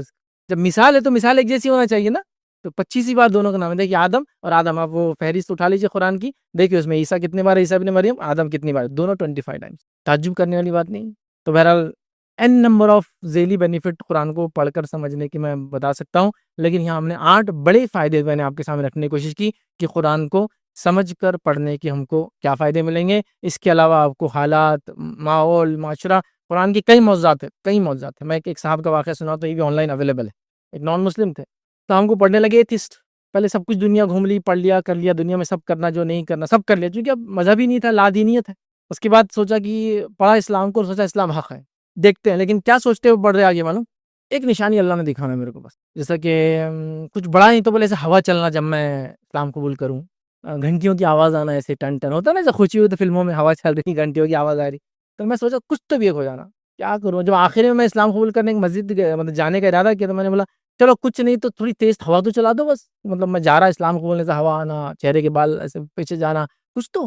جب مثال ہے تو مثال ایک جیسی ہونا چاہیے نا، تو 25 بار دونوں کا نام ہے۔ دیکھیے آدم اور آدم، آپ وہ فہرست اٹھا لیجیے قرآن کی، دیکھیے اس میں عیسیٰ کتنے بار ہے، عیسیٰ ابن مریم، آدم کتنی بار، دونوں 25 ٹائمز، تعجب کرنے والی بات نہیں۔ تو بہرحال این نمبر آف ذیلی بینیفٹ قرآن کو پڑھ کر سمجھنے کی میں بتا سکتا ہوں، لیکن یہاں ہم نے 8 بڑے فائدے میں نے آپ کے سامنے رکھنے کی کوشش کی کہ قرآن کو سمجھ کر پڑھنے کی ہم کو کیا فائدے ملیں گے۔ اس کے علاوہ آپ کو حالات، ماحول، معاشرہ، قرآن کی کئی موضوعات ہیں۔ میں ایک صاحب کا واقعہ سنا تو یہ بھی آن لائن اویلیبل ہے، ایک نان مسلم تھے، تو ہم کو پڑھنے لگے ایتھسٹ، پہلے سب کچھ دنیا گھوم لی، پڑھ لیا، کر لیا، دنیا میں سب کرنا جو نہیں کرنا سب کر لیا، کیونکہ اب مذہب ہی نہیں تھا، لا دینیت ہے۔ اس کے بعد سوچا کہ پڑھا اسلام کو، سوچا اسلام حق ہے، دیکھتے ہیں، لیکن کیا سوچتے ہوئے پڑھ رہے آگے معلوم؟ ایک نشانی اللہ نے دکھانا میرے کو بس، جیسا کہ کچھ بڑا نہیں تو بولے ایسے ہوا چلنا، جب میں اسلام قبول کروں، گھنٹیوں کی آواز آنا، ایسے ٹن ٹن ہوتا نا، جیسے خوشی ہوئی تو فلموں میں ہوا چل رہی، گھنٹیوں کی آواز آ رہی، تو میں سوچا کچھ تو بھی ایک ہو جانا، کیا کروں؟ جب آخر میں اسلام قبول کرنے کی مسجد مطلب جانے کا ارادہ کیا، تو میں نے بولا چلو کچھ نہیں تو تھوڑی تیز ہوا تو چلا دو بس، مطلب میں جا رہا اسلام قبول سے، ہوا آنا، چہرے کے بال ایسے پیچھے جانا، کچھ تو۔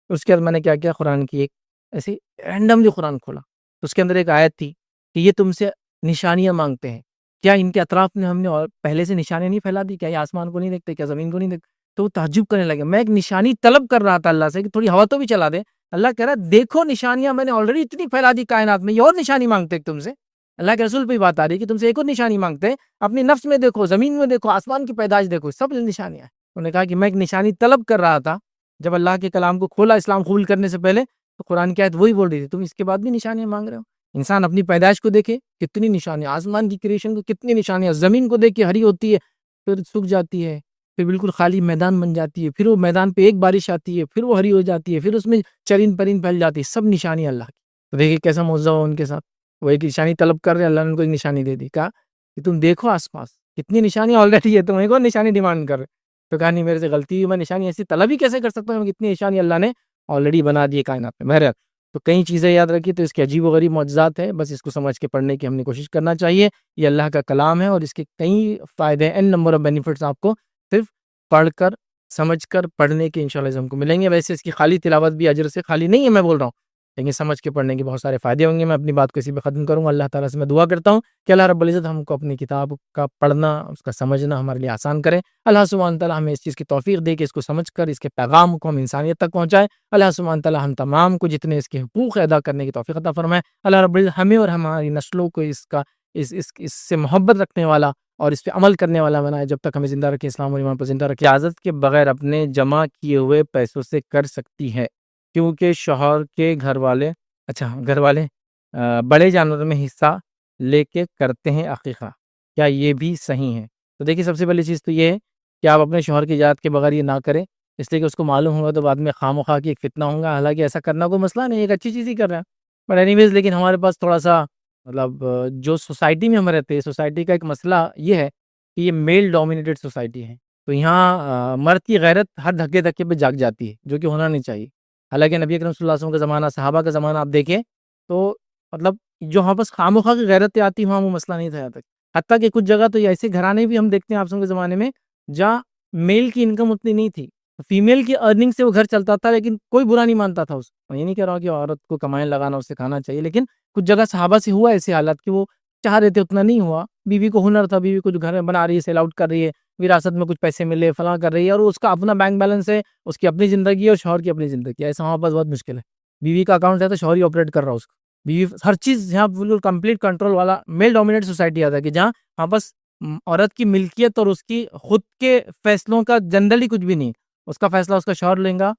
اس کے بعد میں نے کیا کیا، قرآن کی ایک ایسی رینڈملی قرآن کھولا، تو اس کے اندر ایک آیت تھی کہ یہ تم سے نشانیاں مانگتے ہیں، کیا ان کے اطراف میں ہم نے اور پہلے سے نشانیاں نہیں پھیلا دی؟ کیا یہ آسمان کو نہیں دیکھتے؟ کیا زمین کو نہیں دیکھتے؟ تو وہ تعجب کرنے لگے۔ میں ایک نشانی طلب کر رہا تھا اللہ سے کہ تھوڑی ہوا تو بھی چلا دے، اللہ کہہ رہا دیکھو نشانیاں میں نے آلریڈی اتنی پھیلا دی کائنات میں، یہ اور نشانی مانگتے تم سے؟ اللہ کے رسول پہ بات آ رہی ہے کہ تم سے ایک اور نشانی مانگتے ہیں، اپنی نفس میں دیکھو، زمین میں دیکھو، آسمان کی پیدائش دیکھو، سب نشانیاں ہیں۔ انہوں نے کہا کہ میں ایک نشانی طلب کر رہا تھا، جب اللہ کے کلام کو کھولا اسلام قبول کرنے سے پہلے، تو قرآن کی آیت وہی بول رہی تھی، تم اس کے بعد بھی نشانیاں مانگ رہے ہو۔ انسان اپنی پیدائش کو دیکھے، کتنی نشانیاں، آسمان کی کریشن کو کتنی نشانیاں، زمین کو دیکھ کے ہری ہوتی ہے، پھر سوکھ جاتی ہے، پھر بالکل خالی میدان بن جاتی ہے، پھر وہ میدان پہ ایک بارش آتی ہے، پھر وہ ہری ہو جاتی ہے، پھر اس میں چرین پرین پھیل جاتی ہے، سب نشانیاں اللہ کی۔ تو دیکھیے کیسا معجزہ ہوا ان کے ساتھ، وہ ایک نشانی طلب کر رہے، اللہ نے ان کو ایک نشانی دے دی، کہا کہ تم دیکھو آس پاس، کتنی نشانیاں آلریڈی ہے، تم ایک اور نشانی ڈیمانڈ کر رہے. تو کہا نہیں میرے سے غلطی ہوئی، میں نشانی ایسی طلب ہی کیسے کر سکتا ہوں، کتنی نشانی اللہ نے آلریڈی بنا دی ہے کائنات میں. بہرحال تو کئی چیزیں یاد رکھی، تو اس کے عجیب و غریب معجزات ہیں، بس اس کو سمجھ کے پڑھنے کی ہم نے کوشش کرنا چاہیے. یہ اللہ کا کلام ہے اور اس کے کئی فائدے ہیں، n نمبر آف بینیفٹس آپ کو صرف پڑھ کر سمجھ کر پڑھنے کے انشاءاللہ ہم کو ملیں گے. ویسے اس کی خالی تلاوت بھی اجر سے خالی نہیں ہے، میں بول رہا ہوں، لیکن سمجھ کے پڑھنے کے بہت سارے فائدے ہوں گے. میں اپنی بات کو اسی پہ ختم کروں گا. اللہ تعالیٰ سے میں دعا کرتا ہوں کہ اللہ رب العزت ہم کو اپنی کتاب کا پڑھنا، اس کا سمجھنا ہمارے لیے آسان کرے. اللہ سبحانہ تعالیٰ ہمیں اس چیز کی توفیق دے کہ اس کو سمجھ کر اس کے پیغام کو ہم انسانیت تک پہنچائے. اللہ سبحانہ تعالیٰ ہم تمام کو جتنے اس کے حقوق ادا کرنے کی توفیق عطا فرمائے. اللہ رب العزت ہمیں اور ہماری نسلوں کو اس سے محبت رکھنے والا اور اس پہ عمل کرنے والا بنائے، جب تک ہمیں زندہ رکھے، اسلام اور ایمان پر زندہ رکھے. اجازت کے بغیر اپنے جمع کیے ہوئے پیسوں سے کر سکتی ہے، کیونکہ شوہر کے گھر والے بڑے جانوروں میں حصہ لے کے کرتے ہیں عقیقہ، کیا یہ بھی صحیح ہے؟ تو دیکھیے سب سے پہلی چیز تو یہ ہے کہ آپ اپنے شوہر کی اجازت کے بغیر یہ نہ کریں، اس لیے کہ اس کو معلوم ہوگا تو بعد میں خواہ مخواہ کی ایک فتنہ ہوگا. حالانکہ ایسا کرنا کوئی مسئلہ نہیں، ایک اچھی چیز ہی کر رہے ہیں. بٹ اینی ویز لیکن ہمارے پاس تھوڑا سا مطلب جو سوسائٹی میں ہم رہتے ہیں، سوسائٹی کا ایک مسئلہ یہ ہے کہ یہ میل ڈومینیٹڈ سوسائٹی ہے. تو یہاں مرد کی غیرت ہر دھکے دھکے پہ جاگ جاتی ہے، جو کہ ہونا نہیں چاہیے. حالانکہ نبی اکرم صلی اللہ علیہ وسلم کا زمانہ، صحابہ کا زمانہ آپ دیکھیں تو مطلب جو ہاں بس خواہ مخواہ کی غیرتیں آتی وہاں وہ مسئلہ نہیں تھا یہاں تک. حتیٰ کہ کچھ جگہ تو یہ ایسے گھرانے بھی ہم دیکھتے ہیں آپ کے زمانے میں جہاں میل کی انکم اتنی نہیں تھی، فیمیل کی ارننگ سے وہ گھر چلتا تھا، لیکن کوئی برا نہیں مانتا تھا اس کو. میں یہ نہیں کہہ رہا ہوں کہ عورت کو کمائیں لگانا اسے کھانا چاہیے، لیکن کچھ جگہ صحابہ سے ہوا ایسے حالات کہ وہ چاہ رہے تھے، اتنا نہیں ہوا. بیوی کو ہنر تھا، بیوی کچھ گھر میں بنا رہی ہے، سیل آؤٹ کر رہی ہے، وراثت میں کچھ پیسے ملے، فلاں کر رہی ہے، اور اس کا اپنا بینک بیلنس ہے، اس کی اپنی زندگی ہے اور شوہر کی اپنی زندگی ہے. ایسا وہاں پاس بہت مشکل ہے. بیوی کا اکاؤنٹ ہے تو شوہر ہی آپریٹ کر رہا ہے اس کو. بیوی ہر چیز یہاں بالکل کمپلیٹ کنٹرول والا میل ڈومینیٹ سوسائٹی آتا ہے، کہ جہاں وہاں بس عورت کی ملکیت اور اس کی خود کے فیصلوں کا جنرلی کچھ بھی نہیں. اس کا فیصلہ اس کا شوہر لیں گا،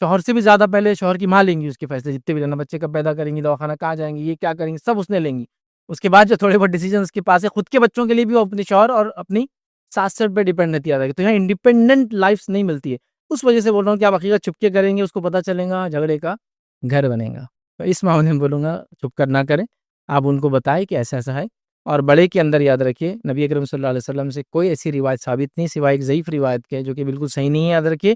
شوہر سے بھی زیادہ پہلے شوہر کی ماں لیں گی اس کے فیصلے، جتنے بھی لینا، بچے کب پیدا کریں گی، دواخانہ کہاں جائیں گی، یہ کیا کریں گی، سب اس نے لیں گی. اس کے بعد جو تھوڑے بہت ڈیسیجن اس کے پاس ہے، خود کے بچوں کے لیے بھی وہ اپنے شوہر اور اپنی ساس سر پہ ڈیپینڈ رہتی ہے. تو یہاں انڈیپینڈنٹ لائف نہیں ملتی ہے. اس وجہ سے بول رہا ہوں کہ آپ حقیقت چھپ کے کریں گے، اس کو پتہ چلے گا، جھگڑے کا گھر بنے گا. تو اس معاملے میں بولوں گا چھپ کر نہ کریں، آپ ان کو بتائیں کہ ایسا ایسا ہے. اور بڑے کے اندر یاد رکھیے نبی اکرم صلی اللہ علیہ وسلم سے کوئی ایسی روایت ثابت نہیں سوائے ایک ضعیف روایت کے، جو کہ بالکل صحیح نہیں ہے. یاد رکھیے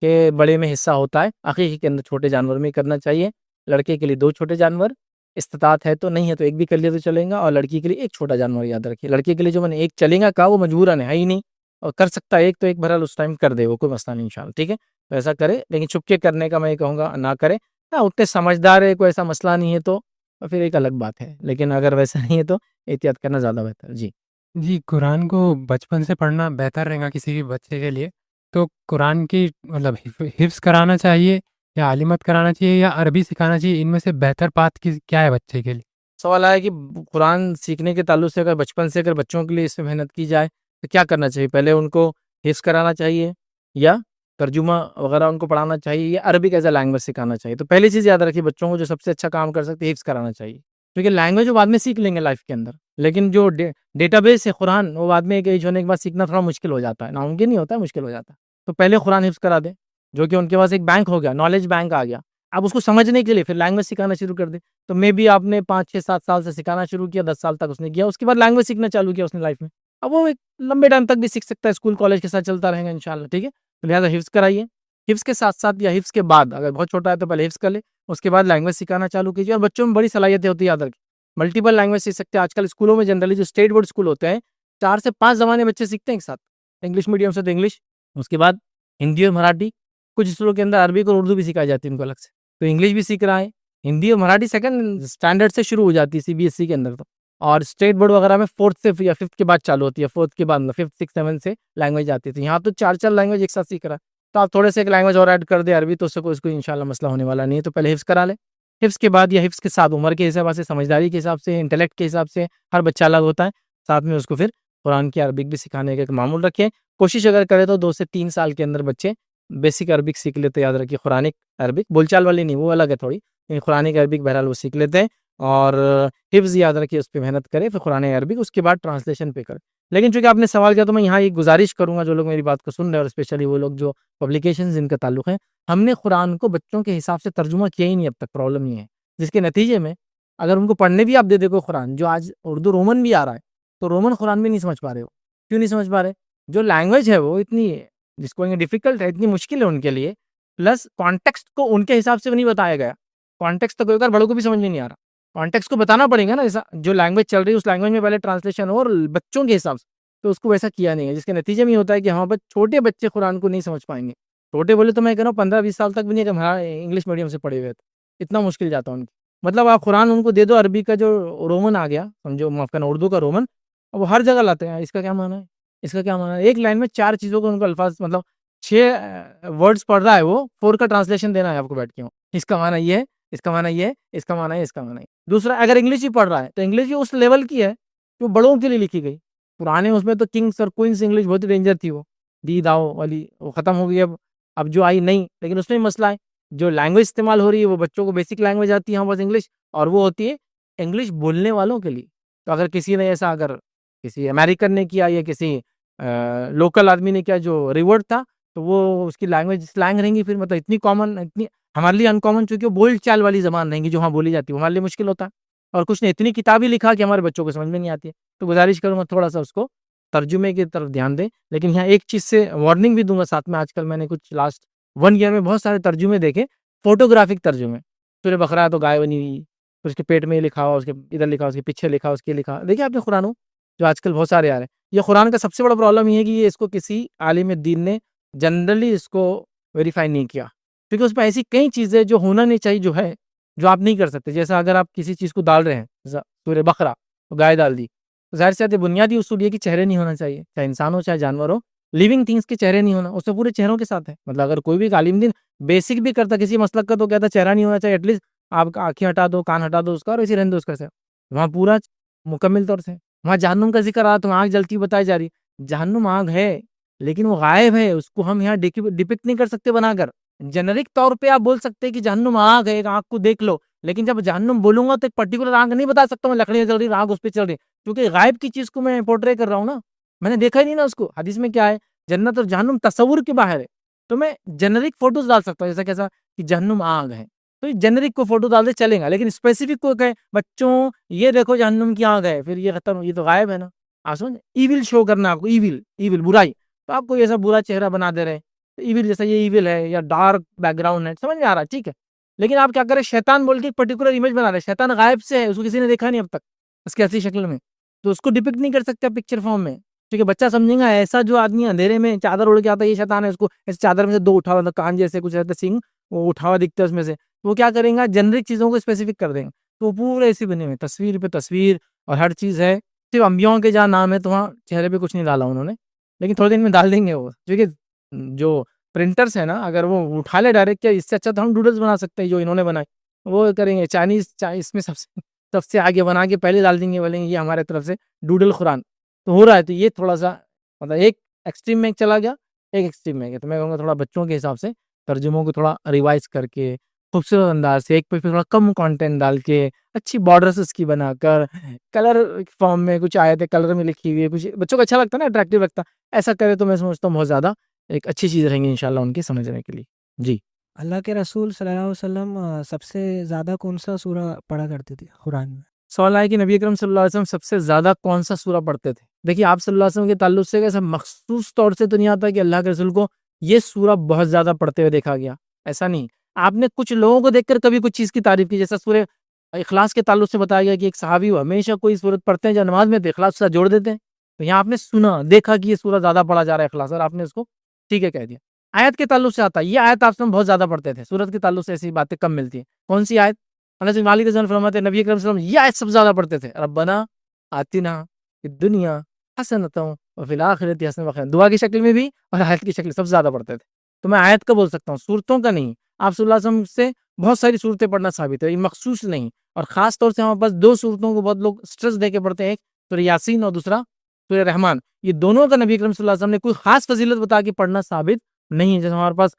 کہ بڑے میں حصہ ہوتا ہے، عقیقے کے اندر چھوٹے جانور میں کرنا چاہیے. لڑکے کے لیے 2 چھوٹے جانور، استطاعت ہے تو، نہیں ہے تو ایک بھی کر لیا تو چلیں گا. اور لڑکی کے لیے 1 چھوٹا جانور. یاد رکھیے لڑکے کے لیے جو میں نے 1 چلیں گا کہا وہ مجبوراً ہے ہی نہیں، اور کر سکتا ہے ایک تو ایک بہرحال اس ٹائم کر دے، وہ کوئی مسئلہ نہیں انشاءاللہ. ٹھیک ہے، تو ایسا کرے، لیکن چھپ کے کرنے کا میں یہ کہوں گا نہ کرے. ہاں اتنے سمجھدار ہے، کوئی ایسا مسئلہ نہیں ہے تو پھر ایک الگ بات ہے، لیکن اگر ویسا نہیں ہے تو احتیاط کرنا زیادہ بہتر. جی جی، قرآن کو بچپن سے پڑھنا بہتر رہے گا کسی بھی بچے کے لیے. تو قرآن کی مطلب حفظ کرانا چاہیے یا عالمت کرانا چاہیے یا عربی سکھانا چاہیے، ان میں سے بہتر بات کیا ہے بچے کے لیے؟ سوال آیا کہ قرآن سیکھنے کے تعلق سے اگر بچپن سے اگر بچوں کے لیے اس میں محنت کی جائے تو کیا کرنا چاہیے؟ پہلے ان کو حفظ کرانا چاہیے یا ترجمہ وغیرہ ان کو پڑھانا چاہیے یا عربک ایز اے لینگویج سکھانا چاہیے؟ تو پہلی چیز یاد رکھیے، بچوں کو جو سب سے اچھا کام کر سکتے ہیں حفظ کرانا چاہیے، کیونکہ لینگویج وہ بعد میں سیکھ لیں گے لائف کے اندر، لیکن جو ڈیٹا بیس ہے قرآن وہ بعد میں ایک ایج ہونے کے بعد سیکھنا تھوڑا مشکل ہو جاتا ہے، ناممکن نہیں ہوتا ہے، مشکل ہو جاتا ہے. تو پہلے قرآن حفظ کرا دیں، جو کہ ان کے پاس ایک بینک ہو گیا، نالج بینک آ گیا. اب اس کو سمجھنے کے لیے پھر لینگویج سکھانا شروع کر دیں. تو مے بی آپ نے 5 6 7 سال سے سکھانا شروع کیا، 10 سال تک اس نے کیا، اس کے بعد لینگویج سیکھنا چالو کیا اس نے لائف میں. اب وہ ایک لمبے ٹائم تک بھی سیکھ سکتا ہے، اسکول کالج کے ساتھ چلتا رہے گا انشاءاللہ. ٹھیک ہے، تو لہٰذا حفظ کرائیے. حفظ کے ساتھ ساتھ یا حفظ کے بعد، اگر بہت چھوٹا ہے تو پہلے حفظ کر لے، اس کے بعد لینگویج سکھانا چالو کیجیے. اور بچوں میں بڑی صلاحیتیں ہوتی ہے، یاد رکھیں ملٹیپل لینگویج سیکھ سکتے ہیں. آج کل اسکولوں میں جنرلی جو اسٹیٹ بورڈ اسکول ہوتے ہیں 4 سے 5 زبانیں بچے سیکھتے ہیں ایک ساتھ. انگلش میڈیم سے تو انگلش، اس کے بعد ہندی اور مراٹھی، کچھ اسکولوں کے اندر عربی اور اردو بھی سکھائی جاتی ہے ان کو الگ سے. تو انگلش بھی سیکھ رہا ہے، ہندی اور مراٹھی سیکنڈ اسٹینڈرڈ سے شروع ہو جاتی ہے CBSE کے اندر. تو اور اسٹیٹ بورڈ وغیرہ میں 4th سے یا 5th کے بعد چالو ہوتی ہے، 4th کے بعد 5th 6th 7th سے لینگویج آتی ہے. یہاں تو 4 لینگویج ایک ساتھ سیکھ رہا ہے. تو آپ تھوڑے سے ایک لینگویج اور ایڈ کر دیں عربی، تو اس کو انشاءاللہ مسئلہ ہونے والا نہیں ہے. تو پہلے حفظ کرا لیں. حفظ کے بعد یا حفظ کے ساتھ عمر کے حساب سے، سمجھداری کے حساب سے، انٹلیکٹ کے حساب سے ہر بچہ الگ ہوتا ہے، ساتھ میں اس کو پھر قرآن کی عربک بھی سکھانے کا ایک معمول رکھیں. کوشش اگر کرے تو 2 سے 3 سال کے اندر بچے بیسک عربک سیکھ لیتے. یاد رکھیے قرآنک عربک، بول چال والی نہیں، وہ الگ ہے تھوڑی، لیکن قرآنک عربک بہرحال وہ سیکھ لیتے ہیں. اور حفظ یاد رکھیے، اس پہ محنت کرے، پھر قرآن عربک اس کے بعد ٹرانسلیشن پہ کرے. لیکن چونکہ آپ نے سوال کیا تو میں یہاں ایک گزارش کروں گا، جو لوگ میری بات کو سن رہے ہیں اور اسپیشلی وہ لوگ جو پبلیکیشنز ان کا تعلق ہے، ہم نے قرآن کو بچوں کے حساب سے ترجمہ کیا ہی نہیں اب تک. پرابلم یہ ہے جس کے نتیجے میں اگر ان کو پڑھنے بھی آپ دے دے کوئی قرآن جو آج اردو رومن بھی آ رہا ہے، تو رومن قرآن بھی نہیں سمجھ پا رہے ہو. کیوں نہیں سمجھ پا رہے؟ جو لینگویج ہے وہ اتنی جس کو ڈیفیکلٹ ہے، اتنی مشکل ہے ان کے لیے، پلس کانٹیکسٹ کو ان کے حساب سے بھی نہیں بتایا گیا. کانٹیکسٹ تو کوئی بار بڑوں کو بھی سمجھ میں نہیں آ رہا. کانٹیکسٹ کو بتانا پڑے گا نا، ایسا جو لینگویج چل رہی ہے اس لینگویج میں پہلے ٹرانسلیشن ہو، اور بچوں کے حساب سے. تو اس کو ویسا کیا نہیں ہے، جس کے نتیجے میں یہ ہوتا ہے کہ ہاں بس چھوٹے بچے قرآن کو نہیں سمجھ پائیں گے. چھوٹے بولے تو میں کہہ رہا ہوں 15-20 سال تک بھی نہیں، کہ ہمارا انگلش میڈیم سے پڑھے ہوئے تھے، اتنا مشکل جاتا ہے ان کی. مطلب آپ قرآن ان کو دے دو، عربی کا جو رومن آ گیا سمجھو، معاف کرنا اردو کا رومن، وہ ہر جگہ لاتے ہیں. اس کا کیا معنی ہے، اس کا کیا معنی ہے؟ ایک لائن میں 4 چیزوں کو ان کو الفاظ، مطلب 6 ورڈز پڑھ رہا ہے وہ، 4 کا ٹرانسلیشن دینا ہے آپ کو بیٹھ کے. اس کا معنی یہ ہے، اس کا معنی یہ ہے، اس کا معنی ہے، اس کا معنی ہے. دوسرا، اگر انگلش ہی پڑھ رہا ہے تو انگلش بھی اس لیول کی ہے جو بڑوں کے لیے لکھی گئی. پرانے اس میں تو کنگس اور کوئنس انگلش بہت ہی ڈینجر تھی، وہ دی داؤ والی وہ ختم ہو گئی. اب جو آئی نہیں، لیکن اس میں مسئلہ ہے، جو لینگویج استعمال ہو رہی ہے وہ بچوں کو بیسک لینگویج آتی ہے ہاں بس انگلش، اور وہ ہوتی ہے انگلش بولنے والوں کے لیے. تو اگر کسی نے ایسا، اگر کسی امریکن نے کیا یا کسی لوکل آدمی نے کیا جو ریورڈ تھا، تو وہ اس کی لینگویج سلینگ رہیں گی، پھر مطلب اتنی کامن، اتنی ہمارے لیے انکامن، چونکہ وہ بول چال والی زبان رہیں گی جو وہاں بولی جاتی ہے، ہمارے لیے مشکل ہوتا ہے. اور کچھ نے اتنی کتابیں لکھا کہ ہمارے بچوں کو سمجھ میں نہیں آتی ہے. تو گزارش کروں گا تھوڑا سا اس کو ترجمے کی طرف دھیان دیں. لیکن یہاں ایک چیز سے وارننگ بھی دوں گا ساتھ میں، آج کل میں نے کچھ لاسٹ 1 ایئر میں بہت سارے ترجمے دیکھے، فوٹوگرافک ترجمے. سورہ بقرہ تو گائے بنی ہوئی، پھر اس کے پیٹ میں یہ لکھا ہوا، اس کے ادھر لکھا، اس کے پیچھے لکھا، اس کے لکھا. دیکھیں آپ نے قرآن جو آج کل بہت سارے آ رہے ہیں، یہ قرآن کا سب سے بڑا پرابلم یہ ہے کہ یہ اس کو کسی عالم دین نے جنرلی اس کو ویریفائی نہیں کیا، کیونکہ اس پہ ایسی کئی چیزیں جو ہونا نہیں چاہیے جو ہے، جو آپ نہیں کر سکتے. جیسا اگر آپ کسی چیز کو ڈال رہے ہیں، سورہ بقرہ تو گائے ڈال دی، تو ظاہر سی بات ہے بنیادی اصول یہ کہ چہرے نہیں ہونا چاہیے، چاہے انسان ہو چاہے جانور ہو، لیونگ تھنگس کے چہرے نہیں ہونا. اس سے پورے چہروں کے ساتھ ہے. مطلب اگر کوئی بھی عالم دین بیسک بھی کرتا کسی مسلک کا، تو کہتا چہرہ نہیں ہونا چاہیے، ایٹ لیسٹ آپ کا آنکھیں ہٹا دو، کان ہٹا دو اس کا، اور اسی رہنے دو اس کا سے. وہاں پورا مکمل طور سے وہاں جہنم کا ذکر آ رہا تو آنکھ جلتی بتائی جا رہی. جہنم آنکھ ہے لیکن وہ غائب ہے، اس کو ہم یہاں ڈپکٹ نہیں کر سکتے بنا کر. جنرک طور پہ آپ بول سکتے ہیں کہ جہنم آنکھ ہے، ایک آنکھ کو دیکھ لو، لیکن جب جہنم بولوں گا تو ایک پرٹیکولر آنکھ نہیں بتا سکتا ہوں، لکڑیاں چل رہی، آنکھ اس پہ چل رہی، کیونکہ غائب کی چیز کو میں پورٹرے کر رہا ہوں نا، میں نے دیکھا ہی نہیں نا اس کو. حدیث میں کیا ہے، جنت اور جہنم تصور کے باہر ہے. تو میں جنرک فوٹوز ڈال سکتا ہوں، جیسا کیسا کہ جہنم آگ ہے، تو یہ جنرک کو فوٹو ڈال دے چلے گا، لیکن اسپیسیفک کو کہ بچوں یہ دیکھو جہنم کی آگ ہے، پھر یہ ختم، یہ تو غائب ہے نا. آپ سمجھ، ایول شو کرنا آپ کو، ایول برائی، تو آپ کو ایسا برا چہرہ بنا دے رہے ہیں، ایول جیسا یہ ایول ہے یا ڈارک بیک گراؤنڈ ہے، سمجھ میں آ رہا ہے، ٹھیک ہے. لیکن آپ کیا کریں، شیطان بول کے ایک پرٹیکولر امیج بنا رہے. شیطان غائب سے ہے، اس کو کسی نے دیکھا نہیں اب تک اس کی اصلی شکل میں، تو اس کو ڈپکٹ نہیں کر سکتے پکچر فارم میں، کیونکہ بچہ سمجھے گا ایسا جو آدمی اندھیرے میں چادر اڑ کے آتا ہے یہ شیطان ہے، اس کو اس چادر میں سے 2 اٹھا ہوا کان جیسے کچھ رہتا سنگ، وہ اٹھا ہوا دکھتا ہے اس میں سے، وہ کیا کریں گا، جنرک چیزوں کو اسپیسیفک کر دیں گے. تو پورے ایسے بنے ہوئے تصویر پہ تصویر اور ہر چیز ہے. صرف انبیاؤں کے جہاں نام ہے تو وہاں چہرے پہ کچھ نہیں ڈالا انہوں نے، لیکن تھوڑے دن میں ڈال دیں گے وہ، کیونکہ جو پرنٹرس ہے نا، اگر وہ اٹھا لے ڈائریکٹ، کیا اس سے اچھا تو ہم ڈوڈلز بنا سکتے ہیں جو انہوں نے بنائے، وہ کریں گے. چائنیز اس میں سب سے آگے بنا کے پہلے ڈال دیں گے، بولیں گے یہ ہمارے طرف سے ڈوڈل قرآن تو ہو رہا ہے. تو یہ تھوڑا سا مطلب ایک ایکسٹریم میں چلا گیا، ایک ایکسٹریم میں گیا. تو میں کہوں گا تھوڑا بچوں کے حساب سے ترجموں کو تھوڑا ریوائز کر کے خوبصورت انداز سے، ایک پہ تھوڑا کم کنٹینٹ ڈال کے، اچھی بارڈرز اس کی بنا کر، کلر فارم میں کچھ آیتیں کلر میں لکھی ہوئی ہے، کچھ بچوں کو اچھا لگتا ہے نا، اٹریکٹیو لگتا ہے، ایسا کرے تو میں سمجھتا ہوں بہت زیادہ ایک اچھی چیز رہیں گی انشاءاللہ ان کے سمجھنے کے لیے. جی اللہ کے رسول صلی اللہ علیہ وسلم سب سے زیادہ کون سا سورہ پڑھا کرتے تھے قرآن میں؟ سوال ہے کہ نبی اکرم صلی اللہ علیہ وسلم سب سے زیادہ کون سا سورہ پڑھتے تھے. دیکھیے آپ صلی اللہ علیہ وسلم کے تعلق سے ایسا مخصوص طور سے تو نہیں آتا کہ اللہ کے رسول کو یہ سورہ بہت زیادہ پڑھتے ہوئے دیکھا گیا، ایسا نہیں. آپ نے کچھ لوگوں کو دیکھ کر کبھی کچھ چیز کی تعریف کی، جیسا سورہ اخلاص کے تعلق سے بتایا گیا کہ ایک صحابی وہ ہمیشہ کوئی سورت پڑھتے ہیں جب نماز میں تو اخلاص سے جوڑ دیتے ہیں. تو یہاں آپ نے سنا دیکھا کہ یہ سورہ زیادہ پڑھا جا رہا ہے اخلاص، اور آپ نے اس کو ٹھیک ہے کہہ دیا. آیت کے تعلق سے آتا ہے، یہ آیت آپ سے بہت زیادہ پڑھتے تھے، سورت کے تعلق سے ایسی باتیں کم ملتی ہیں. کون سی آیت؟ انس بن مالک رضی اللہ عنہ فرماتے ہیں نبی اکرم صلی اللہ علیہ وسلم یہ آیت سب سے زیادہ پڑھتے تھے، ربنا آتنا فی الدنیا حسنۃ وفی الآخرۃ حسنۃ وقنا، دعا کی شکل میں بھی اور آیت کی شکل میں سب سے زیادہ پڑھتے تھے. تو میں آیت کا بول سکتا ہوں، صورتوں کا نہیں. آپ صلی اللہ علیہ وسلم سے بہت ساری صورتیں پڑھنا ثابت ہے، یہ مخصوص نہیں. اور خاص طور سے ہمارے پاس 2 صورتوں کو بہت لوگ سٹریس دے کے پڑھتے ہیں، ایک سورہ یاسین اور دوسرا سورہ رحمان. یہ دونوں کا نبی اکرم صلی اللہ علیہ وسلم نے کوئی خاص فضیلت بتا کے پڑھنا ثابت نہیں ہے. جیسے ہمارے پاس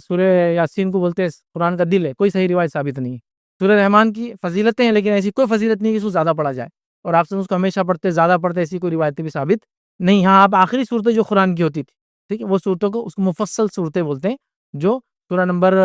سورہ یاسین کو بولتے ہیں قرآن کا دل ہے، کوئی صحیح روایت ثابت نہیں ہے. سورہ رحمان کی فضیلتیں ہیں لیکن ایسی کوئی فضیلت نہیں کہ اس کو زیادہ پڑھا جائے، اور آپ سے اس کو ہمیشہ پڑھتے زیادہ پڑھتے ایسی کوئی روایتیں بھی ثابت نہیں. ہاں آپ آخری صورتیں جو قرآن کی ہوتی تھی، ٹھیک ہے، وہ صورتوں کو اس کو مفصل صورتیں بولتے ہیں، جو سورہ نمبر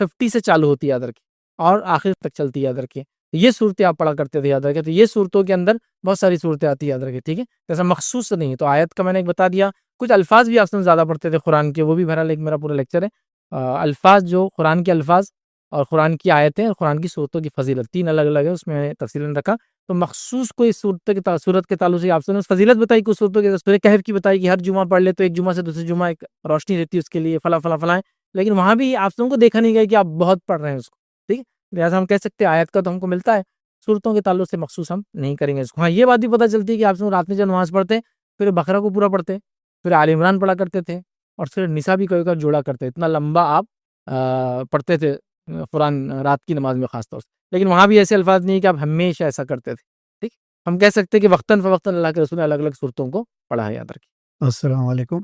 50 سے چالو ہوتی ہے ادھر کی اور آخر تک چلتی ہے ادھر کی. یہ صورتیں آپ پڑھا کرتے تھے، یاد رکھیں. تو یہ صورتوں کے اندر بہت ساری صورتیں آتی ہیں، یاد رکھیں. ٹھیک ہے، ایسا مخصوص نہیں ہے. تو آیت کا میں نے ایک بتا دیا. کچھ الفاظ بھی آپ سے زیادہ پڑھتے تھے قرآن کے، وہ بھی بہرحال ایک میرا پورا لیکچر ہے. الفاظ جو قرآن کے الفاظ اور قرآن کی آیتیں اور قرآن کی صورتوں کی فضیلت، تین الگ الگ ہے، اس میں تفصیل رکھا. تو مخصوص کوئی صورت کے تعلق سے آپ نے فضیلت بتائی، کچھ صورتوں کے سورہ کہف کی بتائی کہ ہر جمعہ پڑھ لے تو ایک جمعہ سے دوسرے جمعہ ایک روشنی رہتی ہے اس کے لیے، فلاں فلاں فلاں. لیکن وہاں بھی آپ کو دیکھا نہیں گیا کہ آپ بہت پڑھ رہے ہیں اس کو. ٹھیک ہے، لہٰذا ہم کہہ سکتے ہیں آیت کا تو ہم کو ملتا ہے، صورتوں کے تعلق سے مخصوص ہم نہیں کریں گے اس کو. ہاں، یہ بات بھی پتہ چلتی ہے کہ آپ رات میں جب نماز پڑھتے پھر بقرہ کو پورا پڑھتے، پھر آل عمران پڑھا کرتے تھے، اور پھر نساء بھی کبھی کبھی جوڑا کرتے. اتنا لمبا آپ پڑھتے تھے قرآن رات کی نماز میں خاص طور سے. لیکن وہاں بھی ایسے الفاظ نہیں کہ آپ ہمیشہ ایسا کرتے تھے. ٹھیک، ہم کہہ سکتے ہیں کہ وقتاً فوقتاً اللہ کے رسول نے الگ الگ صورتوں کو پڑھا ہے، یاد رکھیں. السلام علیکم.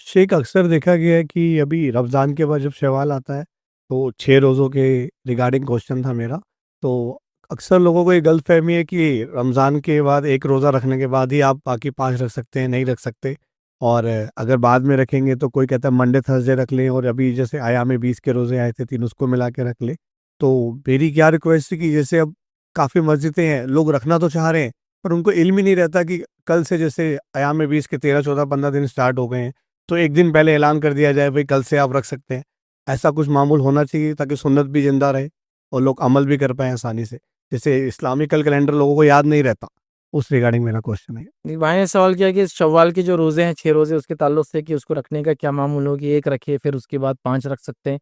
شیخ، اکثر دیکھا گیا ہے کہ ابھی رمضان کے بعد جب شوال آتا ہے تو 6 روزوں کے ریگارڈنگ کوشچن تھا میرا. تو اکثر لوگوں کو یہ غلط فہمی ہے کہ رمضان کے بعد ایک روزہ رکھنے کے بعد ہی آپ باقی 5 رکھ سکتے ہیں، نہیں رکھ سکتے. اور اگر بعد میں رکھیں گے تو کوئی کہتا ہے منڈے تھرسڈے رکھ لیں، اور ابھی جیسے ایام 20 کے روزے آئے تھے 3، اس کو ملا کے رکھ لیں. تو میری کیا ریکویسٹ تھی کہ جیسے اب کافی مسجدیں ہیں، لوگ رکھنا تو چاہ رہے ہیں پر ان کو علم ہی نہیں رہتا کہ کل سے جیسے ایام 20 کے 13 14 15 دن سٹارٹ ہو گئے ہیں، تو ایک دن پہلے اعلان کر دیا جائے بھائی کل سے آپ رکھ سکتے ہیں. ایسا کچھ معمول ہونا چاہیے تاکہ سنت بھی زندہ رہے اور لوگ عمل بھی کر پائیں آسانی سے. جیسے اسلامیکل کیلنڈر لوگوں کو یاد نہیں رہتا، اس ریگارڈنگ میرا کوشچن ہے. بھائی نے سوال کیا کہ شوال کے جو روزے ہیں 6 روزے، اس کے تعلق سے کہ اس کو رکھنے کا کیا معمول ہوگی، ایک رکھے پھر اس کے بعد 5 رکھ سکتے ہیں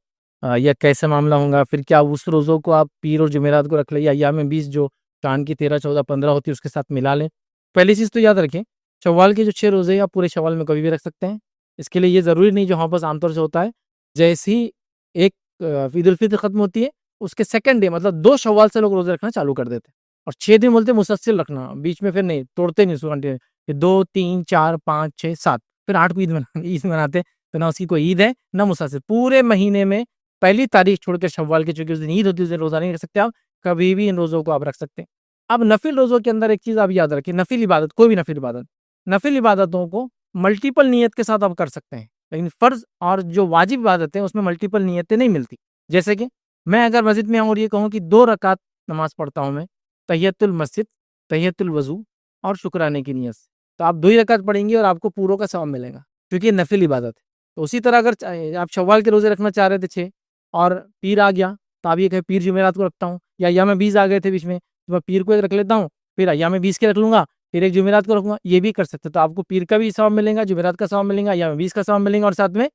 یا کیسا معاملہ ہوگا. پھر کیا اس روزوں کو آپ پیر اور جمعرات کو رکھ لیں یا ایام 20 جو چاند کی 13 14 15 ہوتی ہے اس کے ساتھ ملا لیں. پہلی چیز تو یاد رکھیں، شوال کے جو 6 روزے ہیں آپ پورے شوال میں کبھی بھی رکھ سکتے ہیں. اس کے لیے یہ ضروری نہیں جو ہمارے پاس عام طور سے ہوتا ہے، جیسے ہی ایک عید الفطر ختم ہوتی ہے اس کے سیکنڈ ڈے مطلب 2 شوال سے لوگ روزے رکھنا چالو کر دیتے ہیں، اور 6 دن بولتے مسلسل رکھنا، بیچ میں پھر نہیں توڑتے نہیں. 2 3 4 5 6 7 پھر 8 کو عید مناتے. تو نہ اس کی کوئی عید ہے نہ مسلسل پورے مہینے میں پہلی تاریخ چھوڑ کے شوال کے، چونکہ اس دن عید ہوتی ہے اس دن روزہ نہیں رکھ سکتے آپ. کبھی بھی ان روزوں کو آپ رکھ سکتے ہیں. اب نفل روزوں کے اندر ایک چیز آپ یاد رکھیں، نفل عبادت، کوئی بھی نفل عبادتوں کو ملٹیپل نیت کے ساتھ آپ کر سکتے ہیں. لیکن فرض اور جو واجب عبادتیں اس میں ملٹیپل نیتیں نہیں ملتی. جیسے کہ میں اگر مسجد میں آؤں اور یہ کہوں کہ 2 رکعت نماز پڑھتا ہوں میں تحیت المسجد، تحیت الوضو اور شکرانے کی نیت سے، تو آپ 2 ہی رکعت پڑھیں گے اور آپ کو پوروں کا ثواب ملے گا کیونکہ یہ نفل عبادت ہے. تو اسی طرح اگر آپ شوال کے روزے رکھنا چاہ رہے تھے 6 اور پیر آ گیا تو آپ یہ کہ پیر جمعرات کو رکھتا ہوں، یا ایام 20 آ گئے تھے بیچ میں تو میں پیر کو ایک رکھ لیتا ہوں، پھر ایام 20 کے رکھ لوں گا، پھر ایک جمعرات کو رکھوں گا. یہ بھی کر سکتے. تو آپ کو پیر کا بھی ثواب ملے گا، جمعرات کا ثواب ملے گا، ایام 20 کا ثواب ملے گا، اور ساتھ میں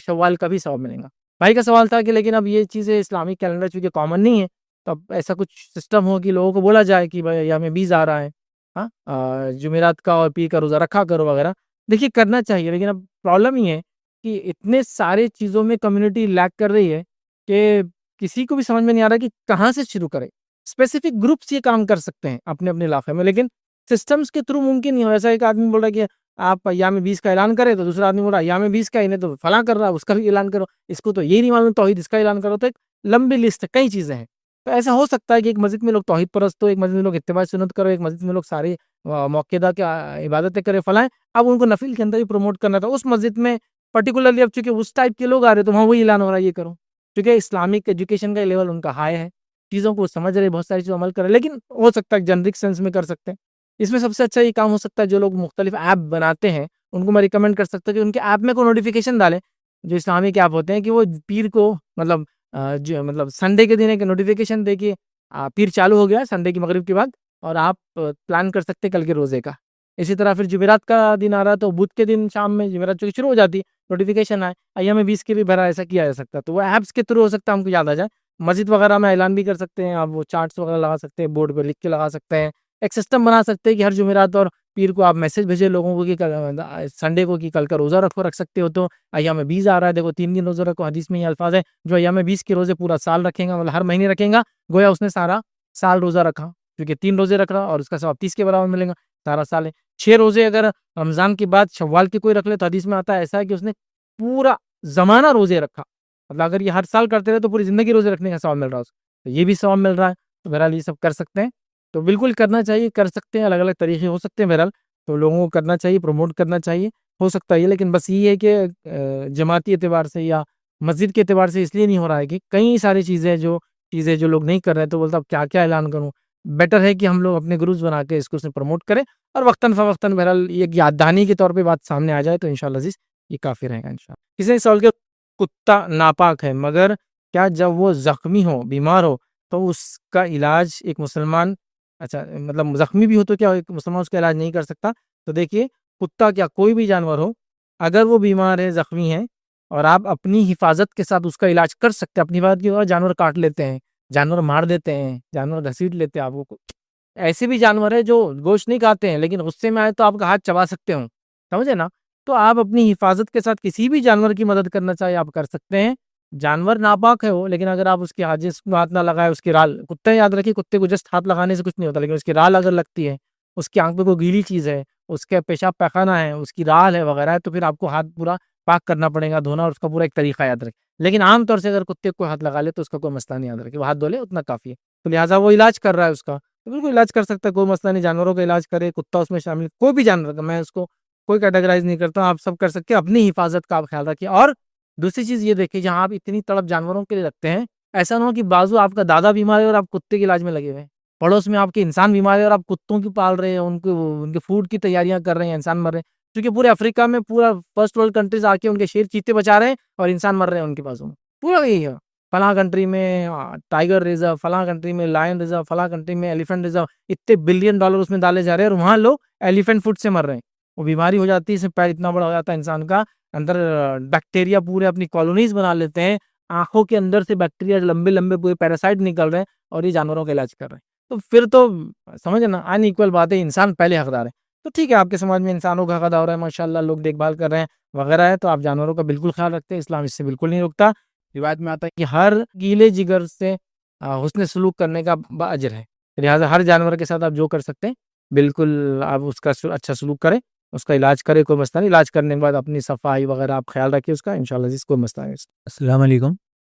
شوال کا بھی ثواب ملے گا. بھائی کا سوال تھا کہ لیکن اب یہ چیزیں اسلامک کیلنڈر چونکہ کامن نہیں ہے تو اب ایسا کچھ سسٹم ہو کہ لوگوں کو بولا جائے کہ بھائی ایام 20 آ رہا ہے، ہاں جمعرات کا اور پیر کا روزہ رکھا کرو وغیرہ. دیکھیے کرنا چاہیے، لیکن اب پرابلم یہ ہے کہ اتنے سارے چیزوں میں کمیونٹی لیک کر رہی ہے کہ کسی کو بھی سمجھ میں نہیں آ رہا کہ کہاں سے شروع کرے. اسپیسیفک گروپس یہ کام کر سکتے ہیں اپنے اپنے علاقے میں، لیکن سسٹمز کے تھرو ممکن نہیں ہو. ایسا ایک آدمی بول رہا ہے کہ آپ ایام 20 کا اعلان کرے تو دوسرا آدمی بول رہا ہے ایام 20 کا انہیں تو فلاں کر رہا ہے اس کا بھی اعلان کرو، اس کو تو یہ نہیں معلوم توحید اس کا اعلان کرو. تو ایک لمبی لسٹ ہے، کئی چیزیں ہیں. تو ایسا ہو سکتا ہے کہ ایک مسجد میں لوگ توحید پرست ہو، ایک مسجد میں لوگ اتباع سنت کرو، ایک مسجد میں لوگ سارے موقعہ کے عبادتیں کرے فلائیں. اب ان کو نفل کے اندر ہی پروموٹ کرنا تھا اس مسجد میں پرٹیکولرلی. اب چونکہ اس ٹائپ کے لوگ آ رہے تو وہاں وہی اعلان ہو رہا ہے یہ کرو، کیونکہ اسلامک ایجوکیشن کا لیول ان کا ہائی ہے، چیزوں کو سمجھ رہے، بہت ساری چیزوں عمل کر رہے. لیکن ہو سکتا ہے جنرک سینس میں کر سکتے ہیں. اس میں سب سے اچھا یہ کام ہو سکتا ہے جو لوگ مختلف ایپ بناتے ہیں ان کو میں ریکمینڈ کر سکتا ہوں کہ ان کے ایپ میں کوئی نوٹیفیکیشن ڈالیں. جو اسلامک ایپ ہوتے ہیں کہ وہ پیر کو مطلب سنڈے کے دن ایک نوٹیفیکیشن دے کہ پیر چالو ہو گیا سنڈے کی مغرب کے بعد، اور آپ پلان کر سکتے کل کے روزے کا. اسی طرح پھر جمعرات کا دن آ رہا تو بدھ کے دن شام میں جمعرات چونکہ شروع ہو جاتی نوٹیفیکیشن آئے ایام 20 کے بھی بھرا ایسا کیا جا سکتا ہے. تو وہ ایپس کے تھرو ہو سکتا ہے ہم کو یاد آ جائے. مسجد وغیرہ میں اعلان بھی کر سکتے ہیں آپ، وہ چارٹس وغیرہ لگا سکتے ہیں، بورڈ پہ لکھ کے لگا سکتے ہیں. ایک سسٹم بنا سکتے ہیں کہ ہر جمعرات اور پیر کو آپ میسج بھیجے لوگوں کو کہ سنڈے کو کہ کل کا روزہ رکھ سکتے ہو. تو ایام 20 آ رہا ہے، دیکھو 3 دن روزہ رکھو. حدیث میں یہ الفاظ ہے جو ایام 20 کے روزے پورا سال رکھیں گا، مطلب ہر مہینے رکھیں گا، گویا اس نے سارا سال روزہ رکھا، کیونکہ 3 روزے رکھ رہا اور اس کا ثواب 30 کے برابر ملے گا، سارا سال ہے. 6 روزے اگر رمضان کے بعد شوال کے کوئی رکھ لے تو حدیث میں آتا ہے ایسا ہے کہ اس نے پورا زمانہ روزے رکھا. مطلب اگر یہ ہر سال کرتے رہے تو پوری زندگی روزے رکھنے کا ثواب مل رہا ہے، تو یہ بھی ثواب مل رہا ہے. تو بہرحال یہ سب کر سکتے ہیں، تو بالکل کرنا چاہیے، کر سکتے ہیں. الگ الگ طریقے ہو سکتے ہیں بہرحال، تو لوگوں کو کرنا چاہیے، پروموٹ کرنا چاہیے. ہو سکتا ہے لیکن بس یہ ہے کہ جماعتی اعتبار سے یا مسجد کے اعتبار سے اس لیے نہیں ہو رہا ہے کہ کئی ساری چیزیں جو چیزیں جو لوگ نہیں کر رہے تو بولتا اب کیا کیا اعلان کروں. بیٹر ہے کہ ہم لوگ اپنے گروپس بنا کے اس کو پروموٹ کریں اور وقتاً فوقتاً بہرحال یہ یاد دہانی کے طور پہ بات سامنے آ جائے تو انشاءاللہ عزیز یہ کافی رہے گا انشاءاللہ. کسی نے سوال کیا کتا ناپاک ہے مگر کیا جب وہ زخمی ہو بیمار ہو تو اس کا علاج ایک مسلمان اچھا مطلب زخمی بھی ہو تو کیا ایک مسلمان اس کا علاج نہیں کر سکتا؟ تو دیکھیے کتا کیا کوئی بھی جانور ہو اگر وہ بیمار ہے زخمی ہے اور آپ اپنی حفاظت کے ساتھ اس کا علاج کر سکتے اپنی بات کی. جانور کاٹ لیتے ہیں, جانور مار دیتے ہیں, جانور گھسیٹ لیتے ہیں آپ کو. ایسے بھی جانور ہیں جو گوشت نہیں کھاتے ہیں لیکن غصے میں آئے تو آپ کا ہاتھ چبا سکتے ہوں, سمجھے نا. تو آپ اپنی حفاظت کے ساتھ کسی بھی جانور کی مدد کرنا چاہے آپ کر سکتے ہیں. جانور ناپاک ہے وہ لیکن اگر آپ اس کے ہاتھ نہ لگائے, اس کی رال, کتے یاد رکھیے کتے کو جسٹ ہاتھ لگانے سے کچھ نہیں ہوتا لیکن اس کی رال اگر لگتی ہے, اس کی آنکھ پہ کوئی گیلی چیز ہے, اس کے پیشاب پیخانہ ہے, اس کی رال ہے وغیرہ ہے تو پھر آپ کو ہاتھ پورا پاک کرنا پڑے گا, دھونا, اور اس کا پورا ایک طریقہ یاد رکھے. لیکن عام طور سے اگر کتے کو ہاتھ لگا لے تو اس کا کوئی مسئلہ نہیں, یاد رکھے وہ ہاتھ دھو لے اتنا کافی ہے. تو لہٰذا وہ علاج کر رہا ہے اس کا تو بالکل علاج کر سکتا ہے, کوئی مسئلہ نہیں. جانوروں کا علاج کرے, کتا اس میں شامل, کوئی بھی جانور کا, میں اس کو کوئی کیٹیگرائز نہیں کرتا ہوں, آپ سب کر سکتے ہیں. اپنی حفاظت کا آپ خیال رکھیے. اور دوسری چیز یہ دیکھیے جہاں آپ اتنی تڑپ جانوروں کے لیے رکھتے ہیں ایسا نہ ہو کہ بازو آپ کا دادا بیمار ہے اور آپ کتے کے علاج میں لگے ہوئے ہیں, پڑوس میں آپ کے انسان بیمار ہے اور آپ کتوں کی پال رہے ہیں, ان کے فوڈ کی تیاریاں کر رہے ہیں, انسان مر رہے ہیں. کیونکہ پورے افریقہ میں پورا فرسٹ ورلڈ کنٹریز آ کے ان کے شیر چیتے بچا رہے ہیں اور انسان مر رہے ہیں ان کے بازو میں. پورا یہی ہے, فلاں کنٹری میں ٹائیگر ریزرو, فلاں کنٹری میں لائن ریزرو, فلاں کنٹری میں ایلیفینٹ ریزرو, اتنے $بلین اس میں ڈالے جا رہے ہیں اور وہاں لوگ ایلیفینٹ فوڈ سے مر رہے ہیں. وہ بیماری ہو جاتی ہے, اس سے پیر اتنا بڑا ہو جاتا ہے انسان کا, اندر بیکٹیریا پورے اپنی کالونیز بنا لیتے ہیں, آنکھوں کے اندر سے بیکٹیریا لمبے لمبے پورے پیراسائٹ نکل رہے ہیں اور یہ جانوروں کا علاج کر رہے ہیں. تو پھر تو سمجھے نا ان ایکول بات ہے, انسان پہلے حقدار ہے. تو ٹھیک ہے آپ کے سماج میں انسانوں کا حق ادا ہو رہا ہے ماشاءاللہ, لوگ دیکھ بھال کر رہے ہیں وغیرہ ہے, تو آپ جانوروں کا بالکل خیال رکھتے ہیں, اسلام اس سے بالکل نہیں روکتا. روایت میں آتا ہے کہ ہر گیلے جگر سے حسن سلوک کرنے کا اجر ہے, لہٰذا ہر جانور کے ساتھ آپ جو کر سکتے ہیں بالکل آپ اس کا اچھا سلوک کریں, اس کا علاج کرے, کوئی مسئلہ نہیں. علاج کرنے کے بعد اپنی صفائی وغیرہ آپ خیال رکھیے اس کا, انشاءاللہ اس کوئی مسئلہ نہیں. السلام علیکم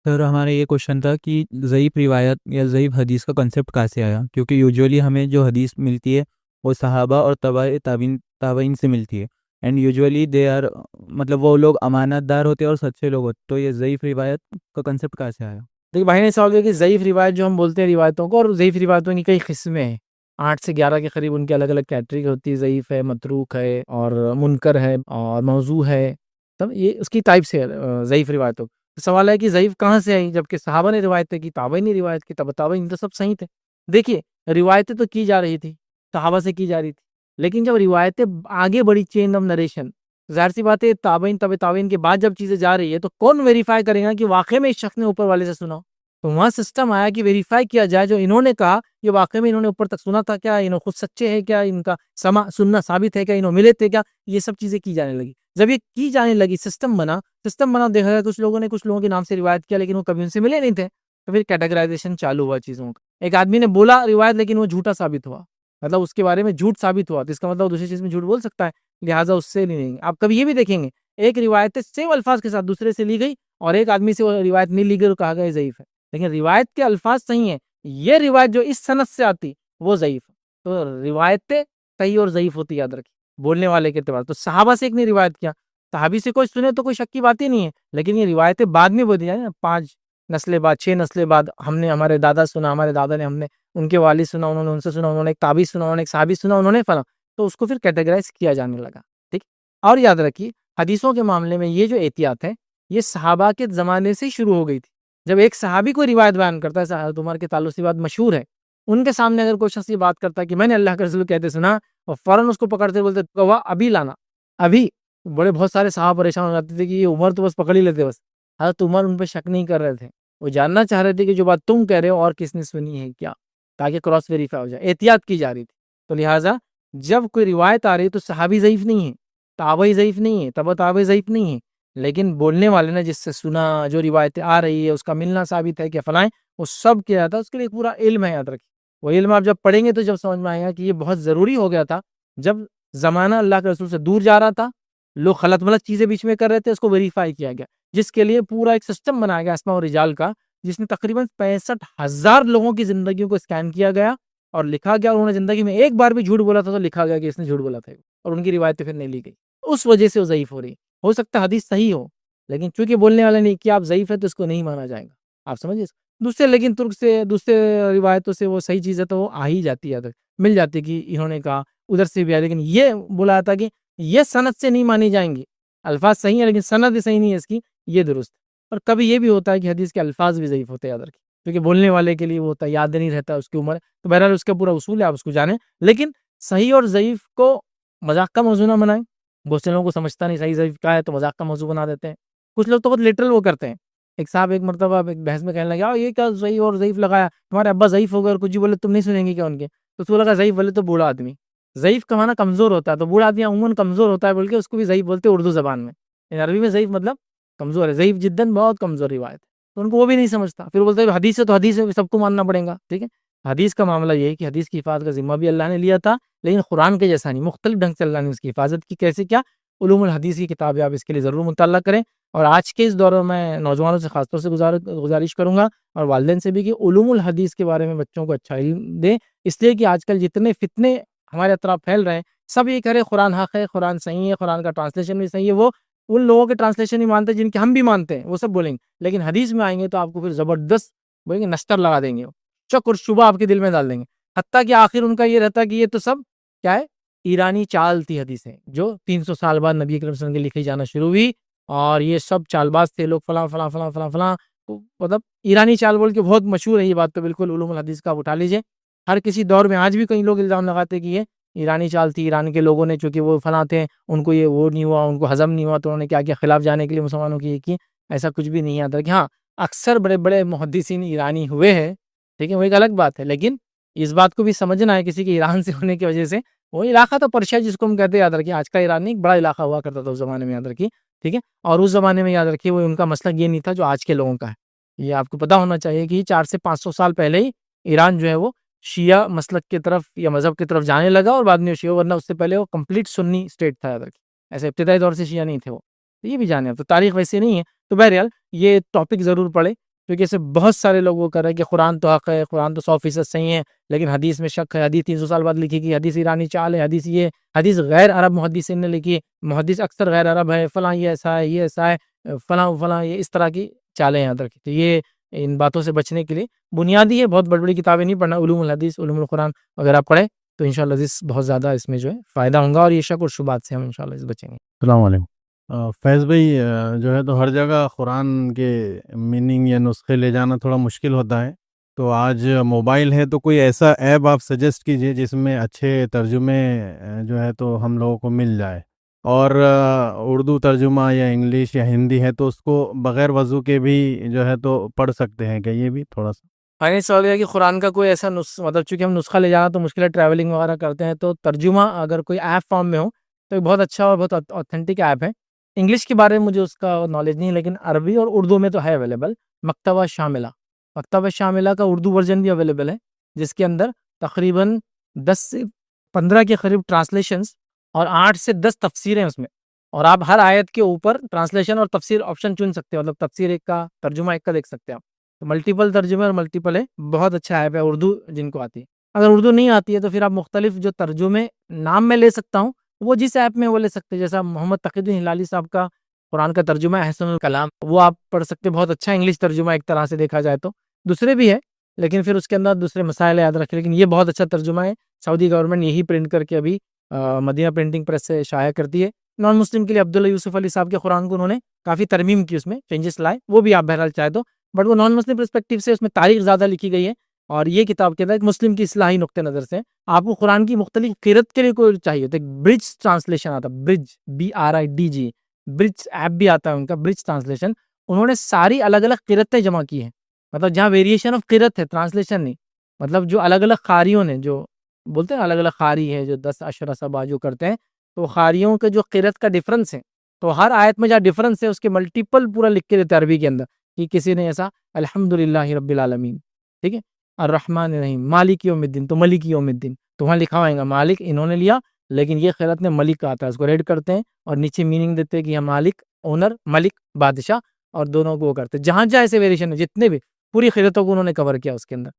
سر. ہمارا یہ کوشچن تھا کہ ضعیف روایت یا ضعیف حدیث کا کنسیپٹ کہاں سے آیا؟ کیونکہ یوجولی ہمیں جو حدیث ملتی ہے وہ صحابہ اور تابعین سے ملتی ہے, اینڈ یوجولی دے آر مطلب وہ لوگ امانت دار ہوتے ہیں اور سچے لوگ ہوتے. تو یہ ضعیف روایت کا کنسیپٹ کہاں سے آیا؟ دیکھیے بھائی نے سوال کیا کہ ضعیف روایت جو ہم بولتے ہیں روایتوں کو, اور ضعیف روایتوں کی کئی قسمیں ہیں, 8 سے 11 کے قریب ان کی الگ الگ کیٹیگری ہوتی ہے. ضعیف ہے, متروک ہے, اور منکر ہے, اور موضوع ہے. تب یہ اس کی ٹائپ سے ضعیف روایتوں. سوال ہے کہ ضعیف کہاں سے آئی, جبکہ صحابہ نے روایتیں کی, تابعین نے روایت کی, تابعین تو سب صحیح تھے. دیکھیے روایتیں تو کی جا رہی تھی, صحابہ سے کی جا رہی تھی, لیکن جب روایتیں آگے بڑھی چین آف نریشن, ظاہر سی بات ہے تابعین کے بعد جب چیزیں جا رہی ہے تو کون ویریفائی کرے گا کہ واقعی میں اس شخص نے اوپر والے سے سنا؟ تو وہاں سسٹم آیا کہ ویریفائی کیا جائے جو انہوں نے کہا یہ واقعی میں انہوں نے اوپر تک سنا تھا کیا, انہوں خود سچے ہیں کیا, ان کا سننا ثابت ہے کیا, انہوں ملے تھے کیا. یہ سب چیزیں کی جانے لگی. جب یہ کی جانے لگی سسٹم بنا دیکھا گیا کچھ لوگوں نے کچھ لوگوں کے نام سے روایت کیا لیکن وہ کبھی ان سے ملے نہیں تھے, تو پھر کیٹیگرائزیشن چالو ہوا چیزوں کا. ایک آدمی نے بولا روایت لیکن وہ جھوٹا ثابت ہوا, مطلب اس کے بارے میں جھوٹ ثابت ہوا, تو اس کا مطلب دوسری چیز میں جھوٹ بول سکتا ہے, لہٰذا اس سے نہیں لیں گے. آپ کبھی یہ بھی دیکھیں گے ایک روایت سیم الفاظ کے ساتھ دوسرے سے لی گئی اور ایک آدمی سے وہ روایت نہیں لی گئی اور کہا گیا ضعیف ہے, لیکن روایت کے الفاظ صحیح ہیں, یہ روایت جو اس سند سے آتی وہ ضعیف ہے. تو روایتیں صحیح اور ضعیف ہوتی یاد رکھیں بولنے والے کے اعتبار. تو صحابہ سے ایک نے روایت کیا, صحابی سے کوئی سنے تو کوئی شک کی بات ہی نہیں ہے, لیکن یہ روایتیں بعد میں بولی جائیں نا, 5 نسلیں بعد 6 نسلیں بعد, ہم نے ہمارے دادا سنا, ہمارے دادا نے, ہم نے ان کے والد سنا, انہوں نے ان سے سنا, انہوں نے ایک تابعی سنا, انہوں نے ایک صحابی سنا, انہوں نے فلاں, تو اس کو پھر کیٹیگرائز کیا جانے لگا. ٹھیک. اور یاد رکھیے حدیثوں کے معاملے میں یہ جو احتیاط ہے یہ صحابہ کے زمانے سے شروع ہو گئی تھی. جب ایک صحابی کوئی روایت بیان کرتا ہے, حضرت عمر کے تعلق سے بات مشہور ہے, ان کے سامنے اگر کوئی شخص یہ بات کرتا ہے کہ میں نے اللہ کے رسول کہتے سنا, اور فوراً اس کو پکڑتے بولتے گواہ ابھی لانا, ابھی بہت سارے صحابہ پریشان ہو جاتے تھے کہ یہ عمر تو بس پکڑ ہی لیتے, بس حضرت عمر ان پہ شک نہیں کر رہے تھے, وہ جاننا چاہ رہے تھے کہ جو بات تم کہہ رہے ہو اور کس نے سنی ہے کیا, تاکہ کراس ویریفائی ہو جائے. احتیاط کی جا رہی تھی. تو لہٰذا جب کوئی روایت آ رہی ہے تو صحابی ضعیف نہیں ہے, تابعی ضعیف نہیں ہے, تابعی ضعیف نہیں ہے, لیکن بولنے والے نے جس سے سنا, جو روایتیں آ رہی ہے اس کا ملنا ثابت ہے کہ فلائیں, وہ سب کیا جاتا ہے, اس کے لیے پورا علم ہے. یاد رکھیے وہ علم آپ جب پڑھیں گے تو جب سمجھ میں آئے گا کہ یہ بہت ضروری ہو گیا تھا جب زمانہ اللہ کے رسول سے دور جا رہا تھا, لوگ غلط ملت چیزیں بیچ میں کر رہے تھے, اس کو ویریفائی کیا گیا, جس کے لیے پورا ایک سسٹم بنایا گیا اسماء و رجال کا, جس نے تقریباً 65,000 لوگوں کی زندگیوں کو اسکین کیا گیا اور لکھا گیا, اور انہوں نے زندگی میں ایک بار بھی جھوٹ بولا تھا تو لکھا گیا کہ اس نے جھوٹ بولا تھا, اور ان کی روایتیں پھر نہیں لی گئی. اس وجہ سے وہ ضعیف ہو رہی. ہو سکتا ہے حدیث صحیح ہو, لیکن چونکہ بولنے والے نے کہ آپ ضعیف ہے تو اس کو نہیں مانا جائے گا. آپ سمجھے, دوسرے لیکن ترک سے دوسرے روایتوں سے وہ صحیح چیز ہے تو وہ آ ہی جاتی ہے، مل جاتی کہ انہوں نے کہا ادھر سے بھی آیا، لیکن یہ بولا تھا کہ یہ سند سے نہیں مانی جائیں گی، الفاظ صحیح ہیں لیکن سند صحیح نہیں ہے اس کی، یہ درست ہے۔ اور کبھی یہ بھی ہوتا ہے کہ حدیث کے الفاظ بھی ضعیف ہوتے ہیں یاد رکھیں، کیونکہ بولنے والے کے لیے وہ ہوتا ہے، یاد نہیں رہتا اس کی عمر، تو بہرحال اس کا پورا اصول ہے، آپ اس کو جانیں، لیکن صحیح اور ضعیف کو مذاق کا موضوع نہ بنائیں۔ بہت سے لوگوں کو سمجھتا نہیں صحیح ضعیف کا ہے تو مذاق کا موضوع بنا دیتے ہیں، کچھ لوگ تو بہت لٹرل وہ کرتے ہیں۔ ایک صاحب ایک مرتبہ ایک بحث میں کہنے لگا یہ کیا صحیح اور ضعیف لگایا، تمہارے ابا ضعیف ہو گئے اور کچھ بولے تم نہیں سنیں گے کیا ان کے، تو اس کو لگا ضعیف بولے تو بوڑھا آدمی، ضعیف کا معنی کمزور ہوتا ہے، تو بوڑھا آدمی عموماً کمزور ہوتا ہے بول کے اس کو بھی ضعیف بولتے ہیں اردو زبان میں، عربی میں ضعیف مطلب کمزور ہے، ضعیف جداً بہت کمزور روایت ہے، تو ان کو وہ بھی نہیں سمجھتا، پھر بولتے ہیں حدیث ہے تو حدیث ہے، سب کو ماننا پڑے گا، ٹھیک ہے۔ حدیث کا معاملہ یہ ہے کہ حدیث کی حفاظت کا ذمہ بھی اللہ نے لیا تھا، لیکن قرآن کے جیسا نہیں، مختلف ڈھنگ سے اللہ نے اس کی حفاظت کی، کیسے کیا؟ علوم الحدیث کی کتابیں آپ اس کے لیے ضرور مطالعہ کریں، اور آج کے اس دور میں نوجوانوں سے خاص طور سے گزارش کروں گا اور والدین سے بھی کہ علوم الحدیث کے بارے میں بچوں کو اچھا علم دیں، اس لیے کہ آج کل جتنے فتنے ہمارے اطراف پھیل رہے ہیں سب یہ کہہ رہے قرآن حق ہے، قرآن صحیح ہے، قرآن کا ٹرانسلیشن بھی صحیح ہے، وہ ان لوگوں کے ٹرانسلیشن ہی مانتے ہیں جن کے ہم بھی مانتے ہیں، وہ سب بولیں گے، لیکن حدیث میں آئیں گے تو آپ کو پھر زبردست بولیں گے نستر لگا دیں گے، شک اور شبہ آپ کے دل میں ڈال دیں گے، حتیٰ کہ آخر ان کا یہ رہتا کہ یہ تو سب کیا ہے، ایرانی چال تھی حدیثیں، جو 300 سال بعد نبی اکرم صلی اللہ علیہ وسلم کی لکھی جانا شروع ہوئی، اور یہ سب چال باز تھے لوگ، فلاں فلاں فلاں فلاں فلاں، مطلب ایرانی چال بول کے بہت مشہور ہے یہ بات، تو بالکل علوم الحدیث کا آپ اٹھا لیجئے، ہر کسی دور میں آج بھی کئی لوگ الزام لگاتے کہ یہ ایرانی چال تھی، ایران کے لوگوں نے چونکہ وہ فلاں تھے ان کو یہ وہ نہیں ہوا، ان کو ہضم نہیں ہوا تو انہوں نے کیا کیا خلاف جانے کے لیے مسلمانوں کی یہ کی، ایسا کچھ بھی نہیں آتا کہ ہاں اکثر بڑے بڑے محدثین ایرانی ہوئے ہیں، ٹھیک ہے، وہ ایک الگ بات ہے، لیکن اس بات کو بھی سمجھنا ہے کسی کے ایران سے ہونے کی وجہ سے، وہ علاقہ تو پرشیا جس کو ہم کہتے ہیں یاد رکھیے، آج کا ایران نہیں، ایک بڑا علاقہ ہوا کرتا تھا اس زمانے میں، یاد رکھیے، ٹھیک ہے، اور اس زمانے میں یاد رکھیے وہ ان کا مسلک یہ نہیں تھا جو آج کے لوگوں کا ہے، یہ آپ کو پتا ہونا چاہیے کہ 400 سے 500 سال پہلے ہی ایران جو ہے وہ شیعہ مسلک کی طرف یا مذہب کی طرف جانے لگا، اور بعد میں شیعہ، ورنہ اس سے پہلے وہ کمپلیٹ سنی اسٹیٹ تھا، یاد رکھیے، ایسے ابتدائی دور سے شیعہ نہیں تھے وہ، تو یہ بھی جانے، اب تو تاریخ ویسے نہیں ہے، تو بہرحال یہ ٹاپک ضرور پڑھے، کیونکہ اسے بہت سارے لوگ وہ کر رہے ہیں کہ قرآن تو حق ہے، قرآن تو 100% صحیح ہے، لیکن حدیث میں شک ہے، حدیث 300 سال بعد لکھی گئی، حدیث ایرانی چال ہے، حدیث یہ حدیث غیر عرب محدثین نے لکھی ہے، محدث اکثر غیر عرب ہے، فلاں یہ ایسا ہے، یہ ایسا ہے، فلاں فلاں، یہ اس طرح کی چالیں یاد رکھی، تو یہ ان باتوں سے بچنے کے لیے بنیادی ہے، بہت بڑی بڑی کتابیں نہیں پڑھنا، علوم الحدیث، علوم القرآن وغیرہ پڑھیں تو انشاءاللہ بہت زیادہ اس میں جو ہے فائدہ ہوگا، اور یہ شک اور شبہات سے ہم انشاءاللہ اس بچیں گے۔ السلام علیکم۔ فیض بھائی، جو ہے تو ہر جگہ قرآن کے میننگ یا نسخے لے جانا تھوڑا مشکل ہوتا ہے، تو آج موبائل ہے تو کوئی ایسا ایپ آپ سجیسٹ کیجئے جس میں اچھے ترجمے جو ہے تو ہم لوگوں کو مل جائے، اور اردو ترجمہ یا انگلش یا ہندی ہے تو اس کو بغیر وضو کے بھی جو ہے تو پڑھ سکتے ہیں کہ یہ بھی تھوڑا سا؟ فائنل سوال یہ ہے کہ قرآن کا کوئی ایسا مطلب چونکہ ہم نسخہ لے جانا تو مشکل ہے، ٹریولنگ وغیرہ کرتے ہیں تو ترجمہ اگر کوئی ایپ فارم میں ہو تو ایک بہت اچھا اور بہت اوتھینٹک ایپ ہے، انگلش کے بارے میں مجھے اس کا نالج نہیں ہے، لیکن عربی اور اردو میں تو ہے اویلیبل، مکتبہ شاملہ کا اردو ورژن بھی اویلیبل ہے، جس کے اندر تقریباً 10 سے 15 کے قریب ٹرانسلیشنز اور 8 سے 10 تفسیریں اس میں، اور آپ ہر آیت کے اوپر ٹرانسلیشن اور تفسیر آپشن چن سکتے ہیں، مطلب تفسیر ایک کا ترجمہ ایک کا دیکھ سکتے ہیں آپ، تو ملٹیپل ترجمے اور ملٹیپل ہے، بہت اچھا ایپ ہے اردو جن کو آتی ہے، اگر اردو نہیں آتی ہے تو پھر آپ مختلف جو ترجمے نام میں لے سکتا ہوں وہ جس ایپ میں وہ لے سکتے ہیں، جیسا محمد تقی الدین ہلالی صاحب کا قرآن کا ترجمہ احسن الکلام، وہ آپ پڑھ سکتے ہیں، بہت اچھا انگلش ترجمہ ایک طرح سے دیکھا جائے تو، دوسرے بھی ہے لیکن پھر اس کے اندر دوسرے مسائل یاد رکھیں، لیکن یہ بہت اچھا ترجمہ ہے، سعودی گورنمنٹ یہی پرنٹ کر کے ابھی مدینہ پرنٹنگ پریس سے شائع کرتی ہے، نان مسلم کے لیے عبداللہ یوسف علی صاحب کے قرآن کو انہوں نے کافی ترمیم کی، اس میں چینجز لائے، وہ بھی آپ بہرحال چاہے تو، بٹ وہ نان مسلم پرسپیکٹیو سے اس میں تاریخ زیادہ لکھی گئی ہے، اور یہ کتاب کے اندر ایک مسلم کی اصلاحی نقطہ نظر سے آپ کو قرآن کی مختلف قرأت کے لیے کوئی چاہیے تو ایک برج ٹرانسلیشن آتا ہے، برج BRIDG، برج ایپ بھی آتا ہے ان کا، برج ٹرانسلیشن، انہوں نے ساری الگ الگ قرأتیں جمع کی ہیں، مطلب جہاں ویریشن آف قرأت ہے، ٹرانسلیشن نہیں، مطلب جو الگ الگ قاریوں نے، جو بولتے ہیں الگ الگ قاری ہے جو 10 عشرہ صبا جو کرتے ہیں، تو قاریوں کے جو قرأت کا ڈفرنس ہے، تو ہر آیت میں جہاں ڈفرنس ہے اس کے ملٹیپل پورا لکھ کے دیتے عربی کے اندر، کہ کسی نے ایسا الحمدللہ رب العالمین، ٹھیک ہے، الرحمن الرحیم، مالک یوم الدین، تو ملک یوم الدین، تو وہاں لکھا ہوئے گا مالک انہوں نے لیا، لیکن یہ قرأت نے ملک کا آتا ہے، اس کو ریڈ کرتے ہیں اور نیچے میننگ دیتے ہیں کہ یہ مالک اونر، ملک بادشاہ، اور دونوں کو وہ کرتے ہیں، جہاں جہاں ایسے ویریشن ہے جتنے بھی پوری قرأتوں کو انہوں نے کور کیا اس کے اندر،